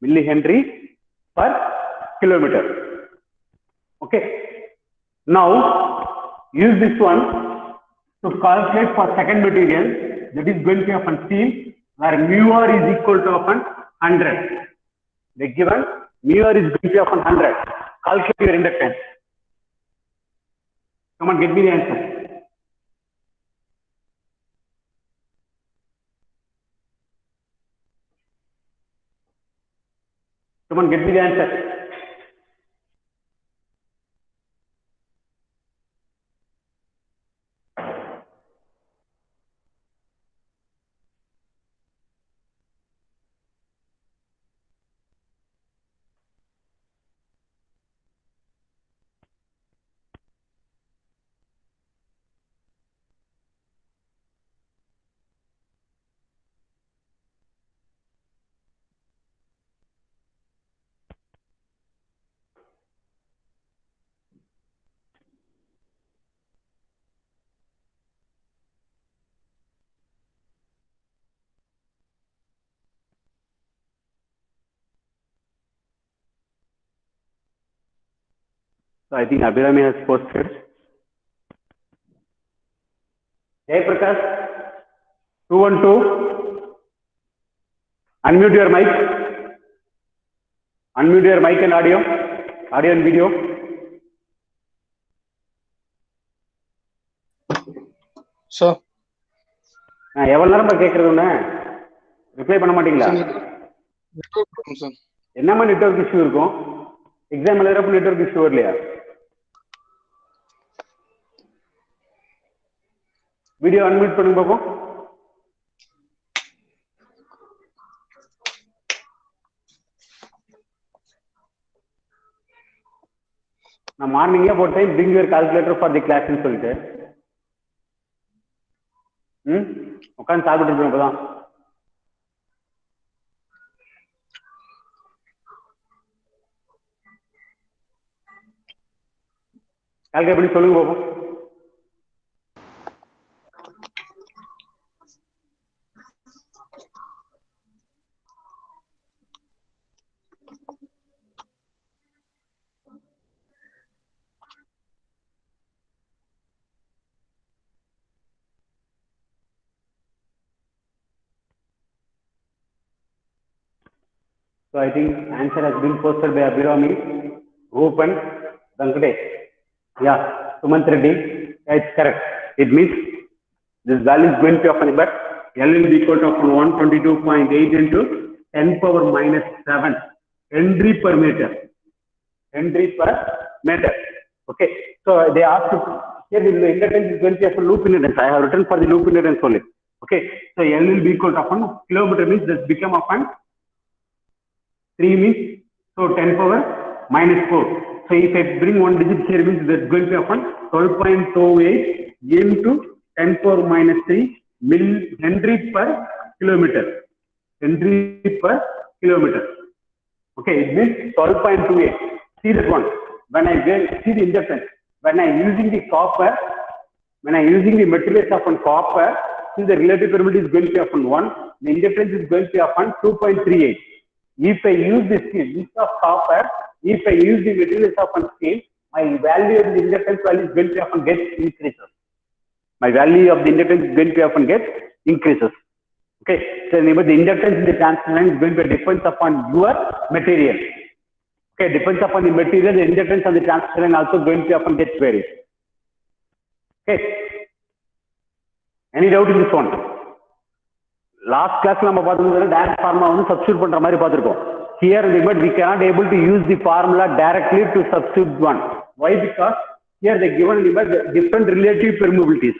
Millihenry per kilometer. Okay. Now use this one to calculate for second material, that is going to be of steel, where mu r is equal to 100. They given mu r is going to be of 100. Calculate your inductance. Come on, get me the answer. Come on, get me the answer. So I think Abhirami has posted. Hey Prakash, 212. Unmute your mic. Unmute your mic and audio and video. Sir. எவ்வளவு நேரமா கேக்குறது உன்ன reply பண்ண மாட்டீங்களா? Network problem sir. என்னமா network issue இருக்கும்? Exam எழுதுறப்ப network issue வரலையா? Video unmute பண்ணுங்க பாப்போம். நான் மார்னிங்கே போட்டேன் bring your calculator for the class ன்னு சொல்லிட்டு உட்காந்து சாப்பிட்டு இருப்பேன். இப்பதான் கால்குலேட் பண்ணி சொல்லுங்க பாப்போம். So I think answer has been posted by Abhirami, Rupan, Venkatesh. Yeah, Sumant Reddy. Yeah, it's correct. It means this value is going to be but L will be equal to 122.8 into 10 power minus 7 Henry per meter. Henry per meter. Okay. So they asked to, here the inductance is going to be a loop inductance. I have written for the loop inductance only. Okay. So L will be equal to kilometer means this become upon 3 means, so 10 power minus 4. So if I bring one digit here means that's going to be upon 12.28 into 10 power minus 3 Henry per kilometer. Henry per kilometer. Okay, it means 12.28. See that one. When I see the inductance, when I using the copper, when I using the materials upon copper, since the relative permeability is going to be upon 1, the inductance is going to be upon 2.38. If I use the steel instead of copper, if I use the materials upon steel, my value of the inductance value is going to often get increases. My value of the inductance is going to often get increases. Okay, so the inductance in the transfer line is going to depends upon your material. Okay, depends upon the material, the inductance on the transfer line also going to often get varied. Okay. Any doubt in this one? Last class நம்ம பார்த்தது direct formula வந்து substitute பண்ற மாதிரி பார்த்திருக்கோம். Here but we cannot able to use the formula directly to substitute one. Why? Because here they given limit different relative permeabilities.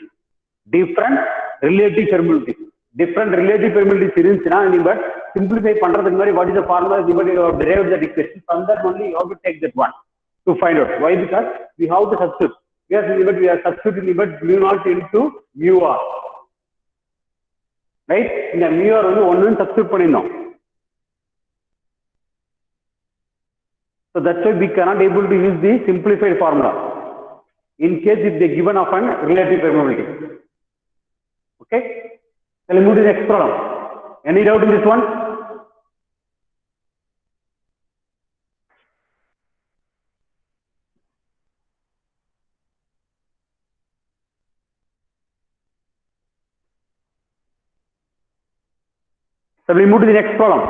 Different relative permeabilities. Different relative permeabilities இருந்துச்சுன்னா limit simplify பண்றதுக்கு மாதிரி what is the formula limit you have derived that equation. From that only you have to take that one to find out. Why? Because we have to substitute. Yes, limit we are substituting limit mu naught into mu r. Right? In the mu r வந்து 1 substitute பண்ணினோம். So that's why we cannot able to use the simplified formula in case if they given of an relative permeability. Okay? So let's move to the next problem. Any doubt in this one? So we move to the next problem.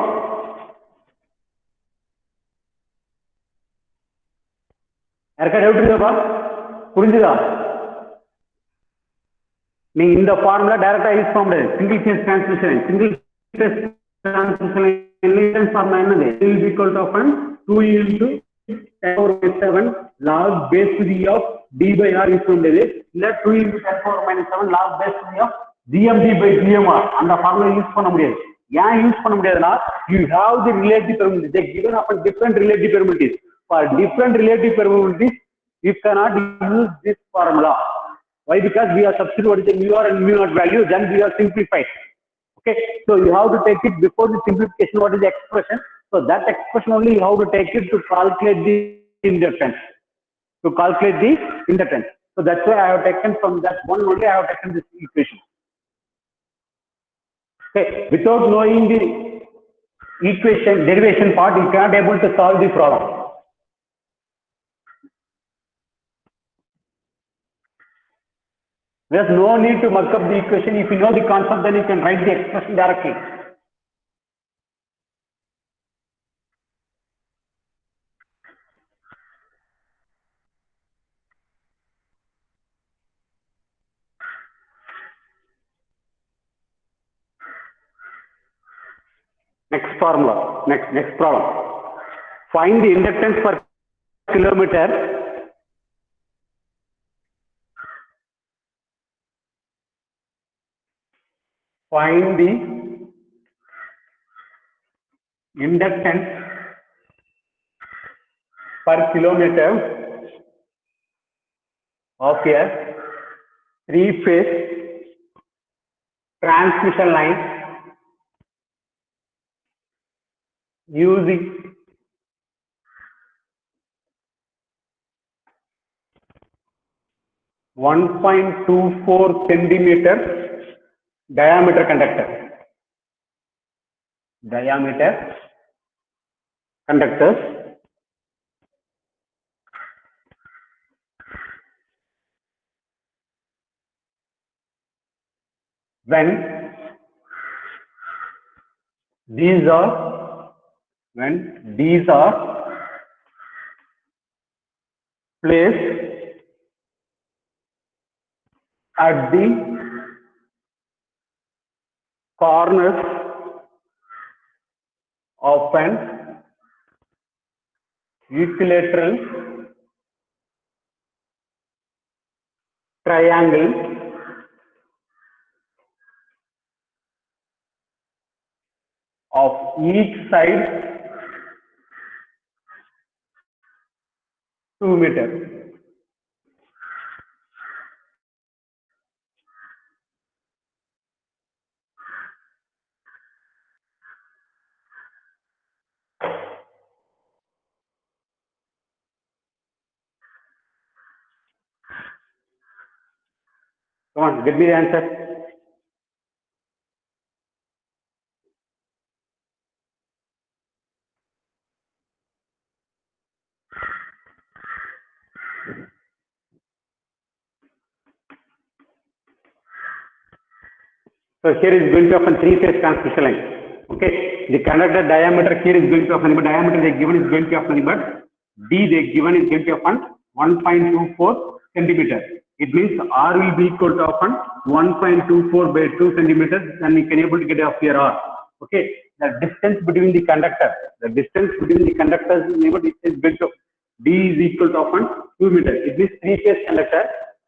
யாருக்கா doubt இருக்கா? புரிஞ்சுதா? நீங்க இந்த formula டைரக்டா use பண்ண முடியாது. Single phase transmission formula என்னது? L is equal to 2 into 10⁻⁷ log base to the of d by r use பண்ண முடியாது. இல்ல 2 into 10⁻⁷ log base to the of gmd by gmr அந்த ஃபார்முலா யூஸ் பண்ண முடியாது. ஏன் யூஸ் பண்ண முடியாதுன்னா you have the relative permeability. They given up different relative permeabilities. For different relative permeabilities, you cannot use this formula. Why? Because we are substituting mu r and mu naught value, then we are simplified. Okay, so you have to take it before the simplification. What is the expression? So that expression only you have to take it to calculate the inductance. To calculate the inductance. So that's why I have taken from that one only. I have taken this equation. Okay, without knowing the equation derivation part, you cannot able to solve the problem. There's no need to muck up the equation. If you know the concept, then you can write the expression directly. Next formula, next problem. Find the inductance per kilometer find the inductance per kilometer of a three-phase transmission line using (1.24 centimeter) diameter conductors when these are placed at the corners of an equilateral triangle of each side 2 meters. Come on, get me the answer. So here is going to have a three-phase transmission line. Okay, the conductor diameter here is going to have a diameter they given is going to have a D they given is going to have 1.24 centimeter. It means R will be equal to often 1.24 by 2 centimeters, and we can able to get off here R. Okay, the distance between the conductors is built up. D is equal to often 2 meters. It means three-phase conductor.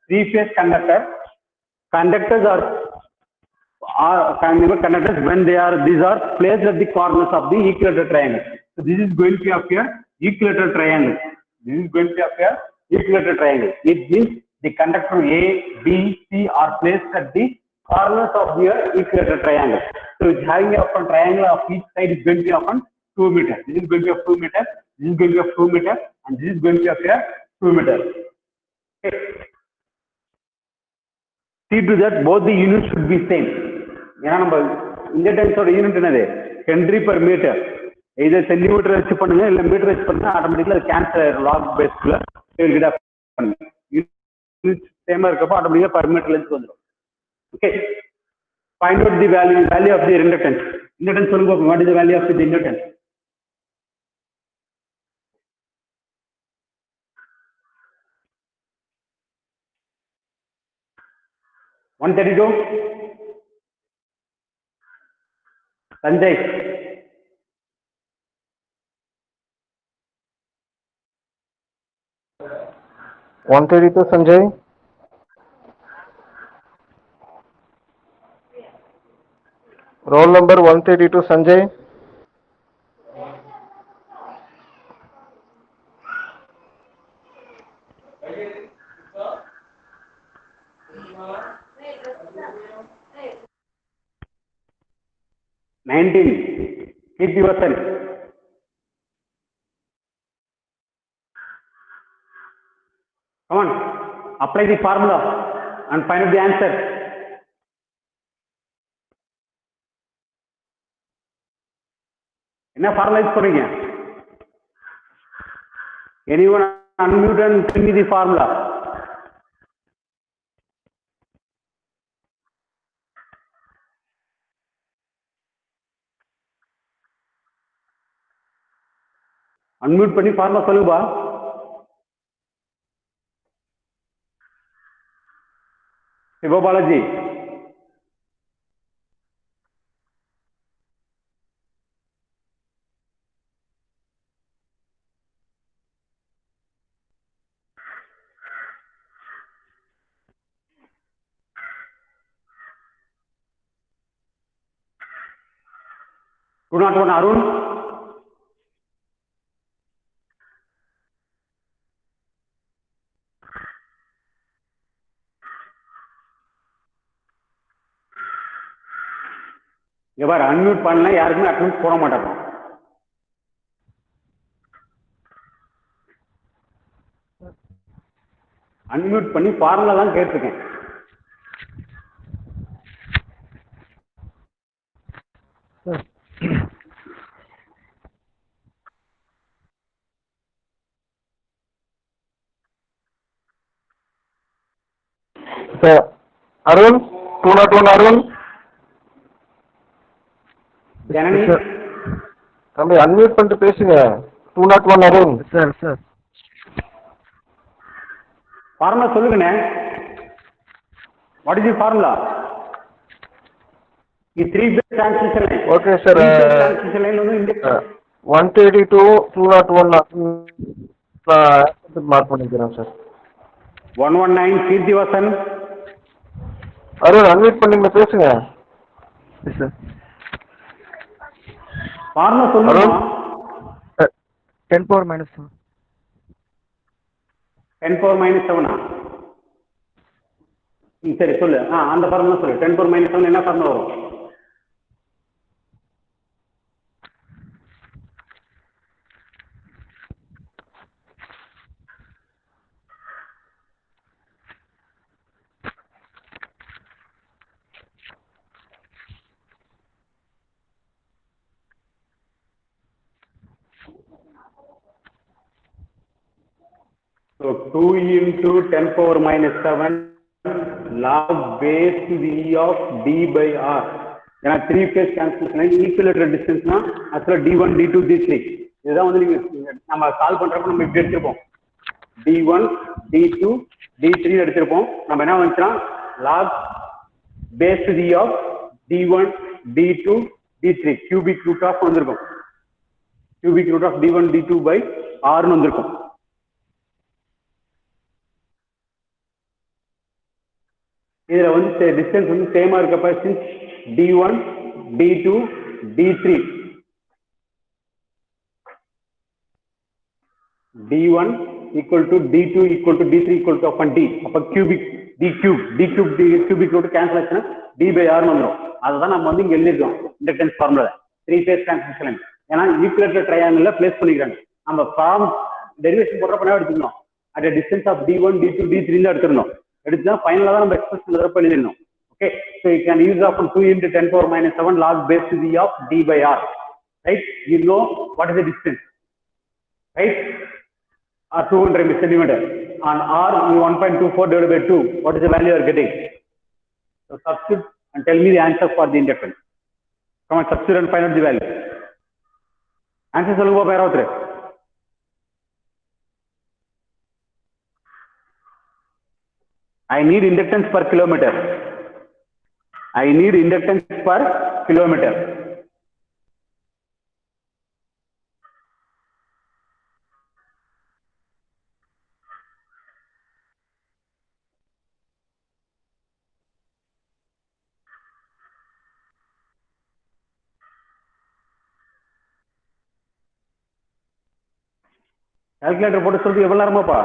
Three-phase conductors are conductors when these are placed at the corners of the equilateral triangle. So this is going to be of your equilateral triangle. It means the conductor A, B, C are placed at the corners of the equilateral triangle. So it's having a triangle of each side is going to be of 2 meters. This is going to be of 2 meters. This is going to be of 2 meters, and this is going to be of 2 meters. Okay. See to that both the units should be same. Inductance unit Henry per meter. Either centimeter or meter automatically cancel log base. Units same automatically per meter. Okay. Find out the value of the inductance. What is the value of the inductance? $132. Sanjay. $132 Sanjay. Roll number 132 Sanjay. Keep yourself. Come on, apply the formula and find out the answer. What formula is correct? Anyone unmute and tell me the formula. Unmute பண்ணி formula சொல்லுங்க. Sivabalaji. Do not want Arun. Ever unmute பண்ணல யாருக்குமே attendance போட மாட்டாங்க. Unmute பண்ணி formula தான் கேட்டிருக்கேன். Arun 201 Arun. Janani தம்பி அன்மியூட் பண்ணிட்டு பேசுங்க. 201 Arun. சார் ஃபார்முலா சொல்லுங்கண்ணே. What is the formula? ಈ 3-phase transmission line. Okay sir. Transmission line ಒಂದು ಇಂಡಿಯಾ 132 201 மார்க் பண்ணிக்கிறேன் சார். 119 கீர்த்திவாசன். அருண் அன்மியூட் பண்ணீங்க பேசுங்க. சார் ஃபார்முலா சொல்லுங்க. 10 power minus 7. 10 power minus 7. சரி சொல்லு. அந்த ஃபார்முலா சொல்லு. 10 power minus 7 என்ன ஃபார்முலா வரும்? So 2 into 10 power minus 7 log base to the E of D by R. ஏன்னா 3-phase cancellation equilateral distance னா அதுல D1 D2 D3 இதுதான் வந்து நம்ம சால்வ் பண்றப்ப நம்ம இப்படி எடுத்துப்போம். D1 D2 D3 எடுத்திருப்போம். நம்ம என்ன வந்துச்சுன்னா log base to the of D1 D2 D3 cubic root of வந்திருக்கும். cubic root of D1 D2 by R வந்திருக்கும். இதுல வந்து டிஸ்டன்ஸ் வந்து சேமா இருக்கப்ப since D1 D2 D3 D1 equal to D2 equal to D3 equal to upon D அப்ப cubic D cube cubic root cancel ஆச்சுன்னா D by R வந்துரும். அதுதான் நம்ம வந்து இங்க எழுதிருக்கோம் இண்டக்டன்ஸ் ஃபார்முலா 3 phase டிரான்ஸ்மிஷன். ஏன்னா ஈக்குவேட்டர் ட்ரையாங்கிள்ல பிளேஸ் பண்ணிக்கிறாங்க. நம்ம ஃபார்ம் டெரிவேஷன் போடுறப்ப என்ன எடுத்துக்கணும் at a distance of D1 D2 D3 ல எடுத்துறணும். எடுத்தா ஃபைனலா தான் நம்ம எக்ஸ்பிரஷன் எழுதுறப்ப எழுதிடணும். Okay, so you can use of 2 into 10 power minus 7 log base to the of D by R, right? You know what is the distance, right? 200 centimeter on R 1.24 divided by 2. What is the value you are getting? So substitute and tell me the answer for the inductance. Come on, substitute and find out the value. Answer சொல்லுங்க பாப்பா யாராவது. I need inductance per kilometer. I need inductance per kilometer. Calculator போட்டு சொல்றது எவ்வளவு நேரமாப்பா?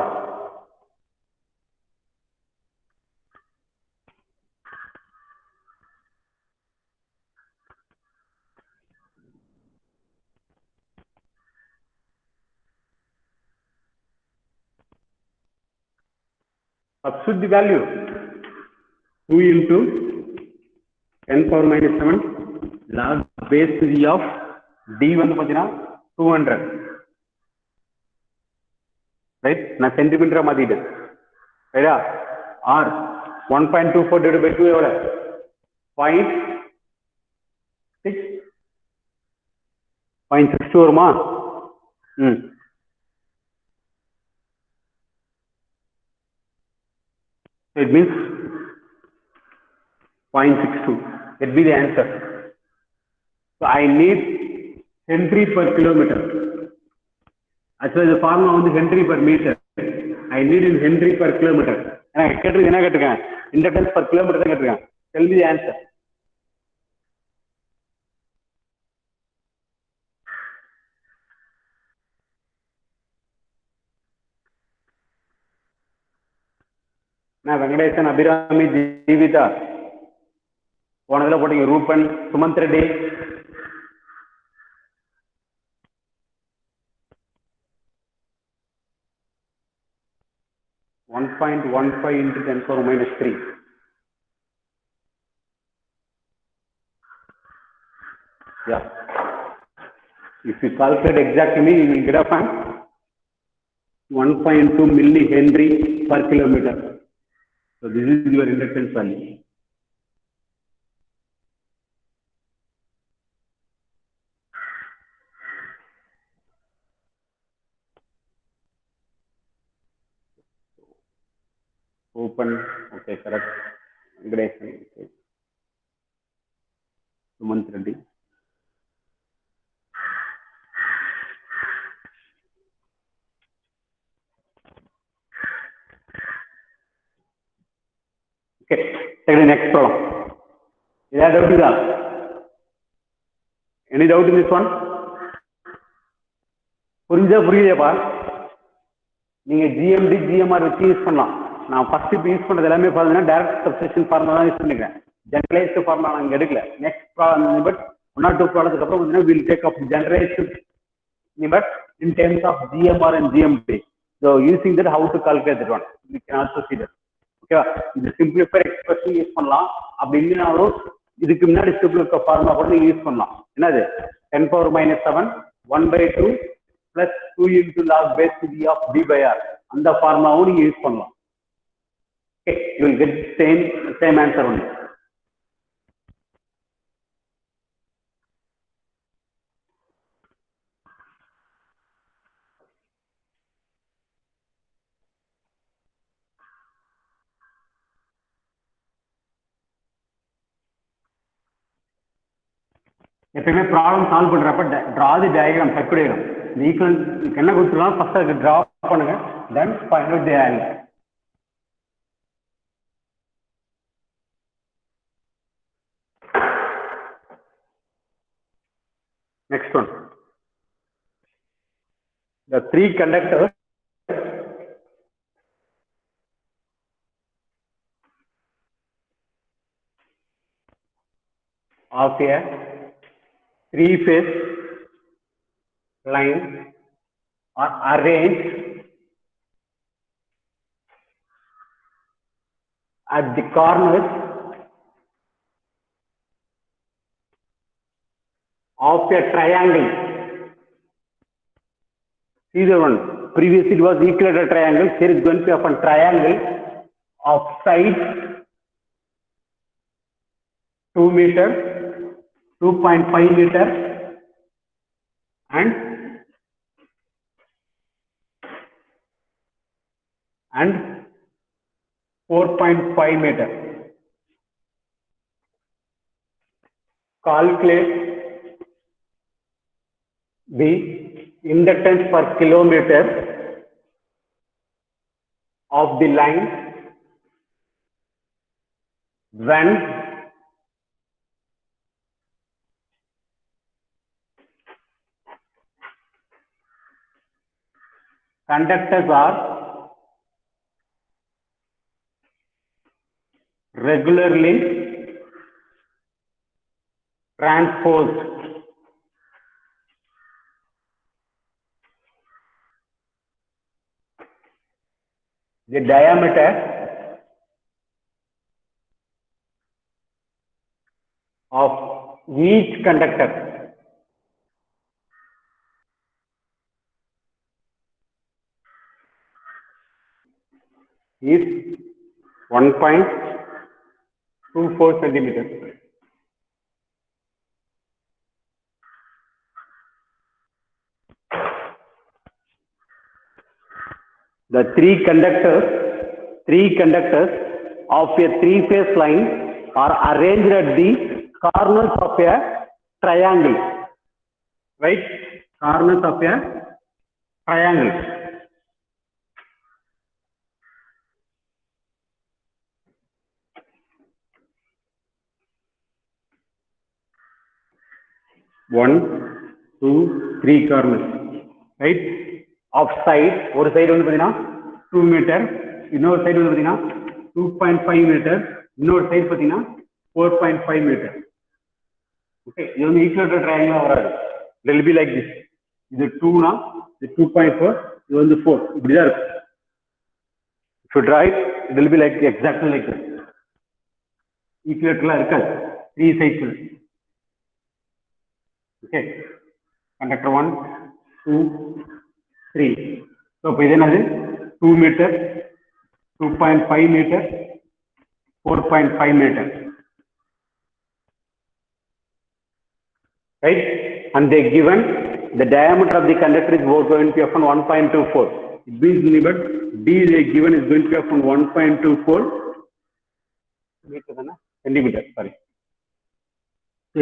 Substitute the value 2 into 10 power minus 7 log base to the of D வந்து பாத்தீங்கன்னா 200, right? நான் சென்டிமீட்டரா மாத்திட்டேன், ரைட்டா? R 1.24 divided by 2 எவ்வளவு? 0.62 வருமா? It means 0.62. It be the answer. So I need Henry per kilometer. Actually, the formula on the Henry per meter. I need in Henry per kilometer. And I get inductance per kilometer. Tell me the answer. நான் வெங்கடேசன், அபிராமி, ஜீவிதா, போனதுல போட்டீங்க Ruban, Sumanth Reddy. (1.15 into 10 power minus 3). Yeah. If you calculate exactly, you will get a 1.2 millihenry per kilometer. So this is your inductance value. Open, okay, correct. Gradation, okay. Sumanth Reddy. Okay, take the next problem. Is that doubt? Any doubt in this one? புரியுதேப்பா? நீங்க GMD GMR வச்சு use பண்ணலாம். நான் first இப்போ use பண்றது எல்லாமே பார்த்தீங்கன்னா direct substitution formula தான் use பண்ணிக்கிறேன். ஜெனரலைஸ்டு ஃபார்முலா நாங்கள் எடுக்கல. நெக்ஸ்ட் பட் 1 or 2 ப்ராப்ளத்துக்கு அப்புறம் பார்த்தீங்கன்னா will take up generation but in terms of GMR and GMD. So using that, how to calculate that one? We can also see that. Okay, இந்த simplified expression use பண்ணலாம். அப்படி இல்லைனாலும் இதுக்கு முன்னாடி ஸ்டெப்ல இருக்க ஃபார்முலா கூட நீங்க யூஸ் பண்ணலாம். என்னது 10 power minus 7 1/2 plus 2 into log base to the of D by R. அந்த ஃபார்முலாவும் நீங்க யூஸ் பண்ணலாம். Okay, you will get same answer only. எப்பயுமே ப்ராப்ளம் சால்வ் பண்றப்ப draw the diagram, circuit diagram. இந்த ஈக்குவல் என்ன கொடுத்துருவோம் ஃபர்ஸ்ட் அதுக்கு draw பண்ணுங்க, then find out the angle. Next one, the three conductors of a three-phase line are arranged at the corners of a triangle. See the one, previously it was equilateral triangle, here is going to be of a triangle of sides 2 meter, 2.5 meter and 4.5 meter. Calculate the inductance per kilometer of the line when conductors are regularly transposed. The diameter of each conductor is 1.24 centimeters. The three conductors of a three-phase line are arranged at the corners of a triangle, right? Corners of a triangle. One, two, three corners, right? Of side, ஒரு side வந்து பாத்தீங்கன்னா 2 meter, இன்னொரு side வந்து பாத்தீங்கன்னா 2.5 meter, இன்னொரு side பாத்தீங்கன்னா 4.5 meter. Okay, இது வந்து equilateral triangle வராது. It will be like this. இது 2 னா இது 2.4, இது வந்து 4. இப்படிதான் இருக்கும். If you draw it, it will be like exactly like this. Equilateral இருக்காது. 3 sides. Okay, conductor 1, 2, 3. So இப்போ இது என்னது 2 meter, 2.5 meter, 4.5 meter, right? And they given the diameter of the conductor is going to be upon 1.24. It means limit D they given is going to be upon 1.24 centimeter. Sorry.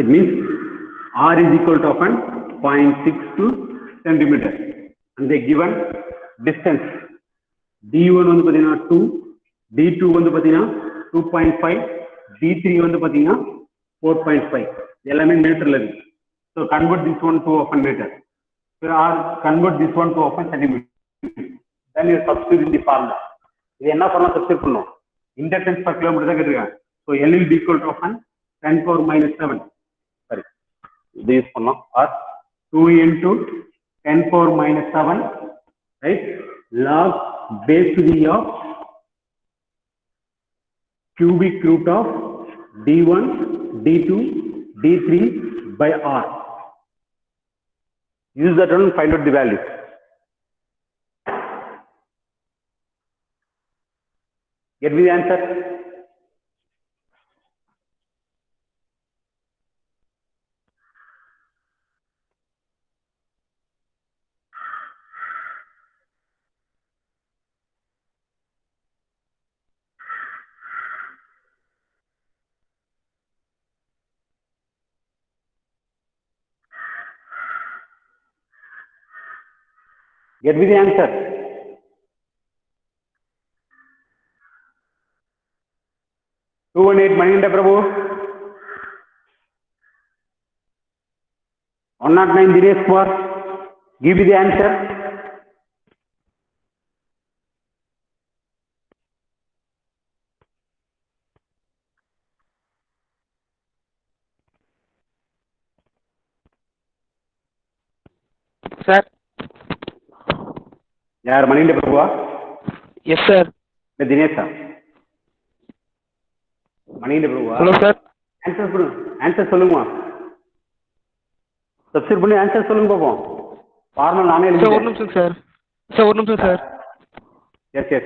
It means R is equal to upon 0.62 centimeter. And they given distance D1 வந்து பாத்தீங்கன்னா 2, D2 வந்து பாத்தீங்கன்னா 2.5, D3 வந்து பாத்தீங்கன்னா 4.5. எல்லாமே மீட்டர்ல இருக்கு. So convert this one to often meter. So or convert this one to often centimeter. Then you substitute in the formula. இது என்ன formula substitute பண்ணனும்? Inductance per kilometer தான் கேட்டிருக்காங்க. So L will be equal to often 10 power minus 7. Sorry. இது use பண்ணலாம். Or 2 into 10 power minus 7, right? Log base to the of cubic root of D1, D2, D3 by R. Use that one and find out the value. Get me the answer. Get me the answer. Two one eight Maninda Prabhu. 109 Dinesh Kumar. Give me the answer. Sir. யார் மணிண்ட பிரபுவா? Yes, sir. தினேஷா? மணிண்ட பிரபுவா? Hello, sir. Answer சொல்லுங்க. Substitute பண்ணி answer சொல்லுங்க பாப்போம். ஃபார்மல் நானே எழுதி. சார் ஒரு நிமிஷம் சார். சார் ஒரு நிமிஷம் சார். எஸ்.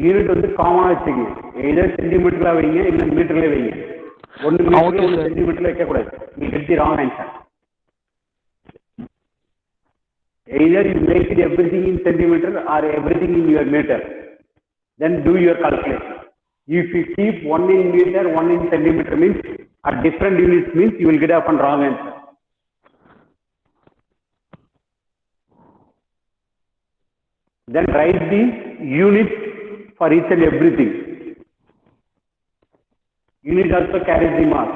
யூனிட் வந்து காமனா வச்சுக்கங்க. எதர் சென்டிமீட்டர்ல வைங்க இல்ல மீட்டர்ல வைங்க. 1 மீட்டர்ல 1 சென்டிமீட்டர்ல வைக்க கூடாது. You get the wrong answer. Either you make it everything in centimeter or everything in your meter. Then do your calculation. If you keep 1 in meter, 1 in centimeter means at different units means you will get a wrong answer. Then write the unit for each and everything. Unit also carries the mass.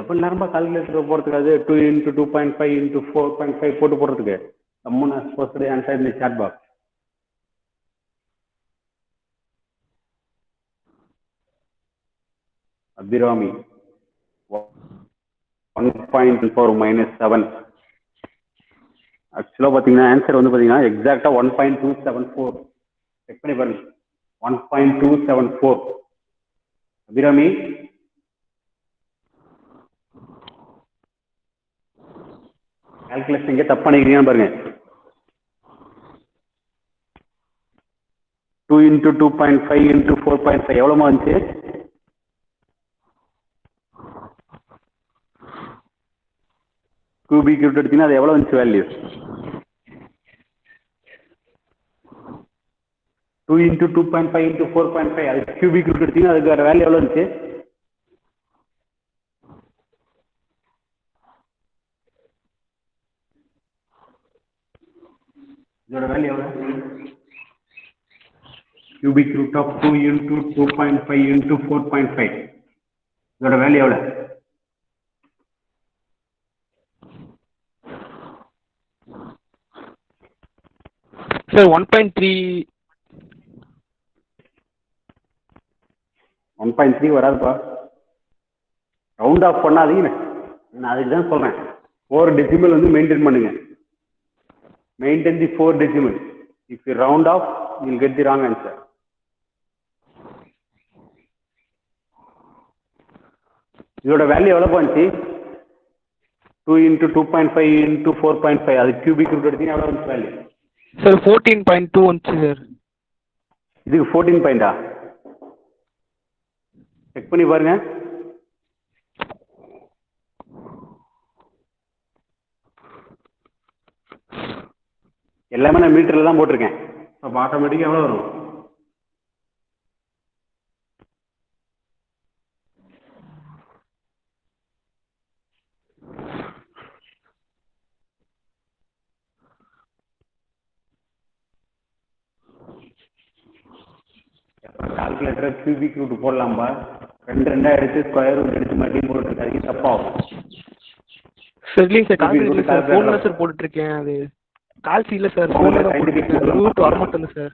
எவ்வளவு நேரமா calculator போறதுக்கு 2 into 2.5 into 4.5 போட்டு போடுறதுக்கு someone has posted the answer in the chat box. Abhirami 1.4 minus 7. ஆக்சுவலா பாத்தீங்கன்னா answer வந்து பாத்தீங்கன்னா எக்ஸாக்டா 1.274. செக் பண்ணி பாருங்க. 1.274. அபிராமி கால்குலேஷன் இங்கே தப்பு பண்ணிக்கிறீங்கன்னு பாருங்க. 2 into 2.5 into 4.5 எவ்வளவுமா வந்துச்சு? கியூபிக் ரூட் எடுத்தீங்கன்னா அது எவ்வளவு வந்துச்சு வேல்யூ? 2 into 2.5 into 4.5 அது கியூபிக் ரூட் எடுத்தீங்கன்னா அதுக்கு வேல்யூ எவ்வளவு வந்துச்சு? இதோட வேல்யூ எவ்வளவு? cubic root of 2 into 2.5 into 4.5 இதோட வேல்யூ எவ்வளவு? சார் 1.3. 1.3 வராதுப்பா. ரவுண்ட் ஆஃப் பண்ணாதீங்க. நான் அதுக்கு தான் சொல்றேன் 4 டெசிமல் வந்து மெயின்டைன் பண்ணுங்க. Maintain the 4 decimal. If you round off, you will get the wrong answer. இதோட வேல்யூ எவ்வளவு வந்துச்சு? 2 into 2.5 into 4.5 அது கியூபிக் ரூட் எடுத்தீங்கன்னா எவ்வளவு வந்துச்சு வேல்யூ? சார் 14.2 வந்துச்சு சார். இதுக்கு 14 பாயிண்டா? செக் பண்ணி பாருங்க. எல்லாமே நான் மீட்டர்ல தான் போட்டிருக்கேன். அப்ப ஆட்டோமேட்டிக்கா எவ்வளவு வரும்? Calculator cubic root போடலாம்பா. 2 எடுத்து ஸ்கொயர் ரூட் எடுத்து மறுபடியும் போட்டுருக்காங்க, தப்பாகும். சார் இல்லைங்க சார், கால்குலேட்டர் சார் ஃபோன்ல சார் போட்டுட்டு இருக்கேன். அது கால்சி இல்ல சார், ஃபோன்ல தான் போட்டுருக்கேன். ரூட் வர மாட்டேங்குது சார்.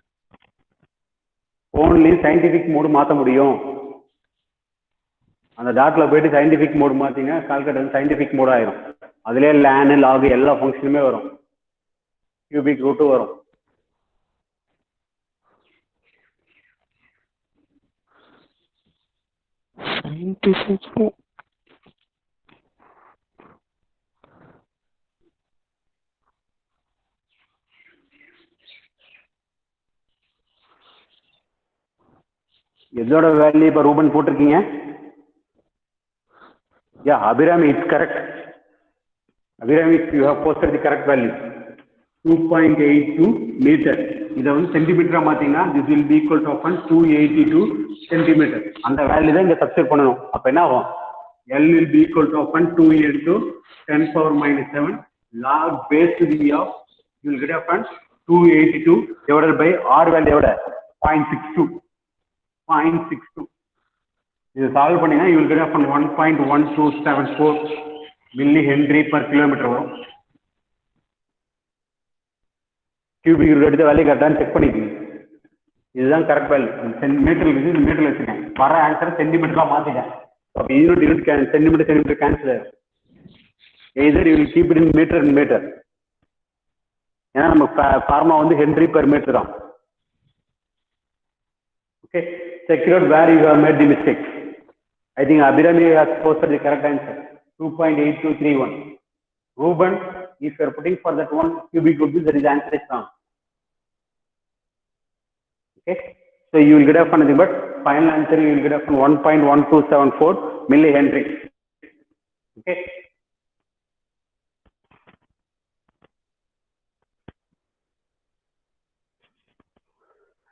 ஃபோன்லயும் சயின்டிபிக் மோடு மாற்ற முடியும். அந்த டாட்ல போயிட்டு சயின்டிபிக் மோடு மாத்தீங்கன்னா கால்குலேட்டர் சயின்டிபிக் மோட் ஆயிரும். அதுலேயே லேனு லாகு எல்லா ஃபங்க்ஷனுமே வரும், கியூபிக் ரூட்டும் வரும். சயின்டிபிக் எதோட வேல்யூ இப்போ ரூபன் போட்டிருக்கீங்க? Yeah, Abhirami, it's correct. Abhirami, you have posted the correct value. 2.82 meter. இதை வந்து சென்டிமீட்டரா மாத்தீங்கன்னா this will be equal to 282 centimetre. அந்த வேல்யூ தான் இங்க சப்ஸ்டிட் பண்ணணும். அப்ப என்ன ஆகும்? L will be equal to 282 10 power minus 7 log base to the of you will get upon 282 divided by R value எவ்வளவு? 0.62. 0.62. இது சால்வ் பண்ணீங்கன்னா you will get upon 1.1274 milli henry per kilometer வரும். கியூபிக் ரூட் எடுத்த value கரெக்டானு check பண்ணிக்கோங்க. இதுதான் correct value. Metre மீட்டர்ல வச்சுக்கேன். வர answer சென்டிமீட்டரா மாத்திட்டேன். அப்ப unit centimetre cancel. Either you will keep it in metre. ஏன்னா நம்ம ஃபார்முலா வந்து ஹென்ரி பெர் மீட்டர் தான். Okay, check it out where you have made the mistake. I think Abhirami has posted the correct answer. 2.8231. Ruben, if you are putting for that one cubic root, that is answer is wrong. Okay, so you will get up on nothing but final answer you will get up on 1.1274 millihenry. Okay.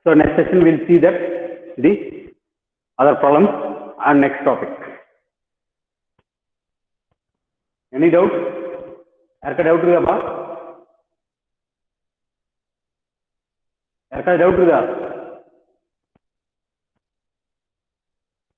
So next session we will see that the other problems and next topic. Any doubt? Erka doubt irukka ba? Erka doubt irukka?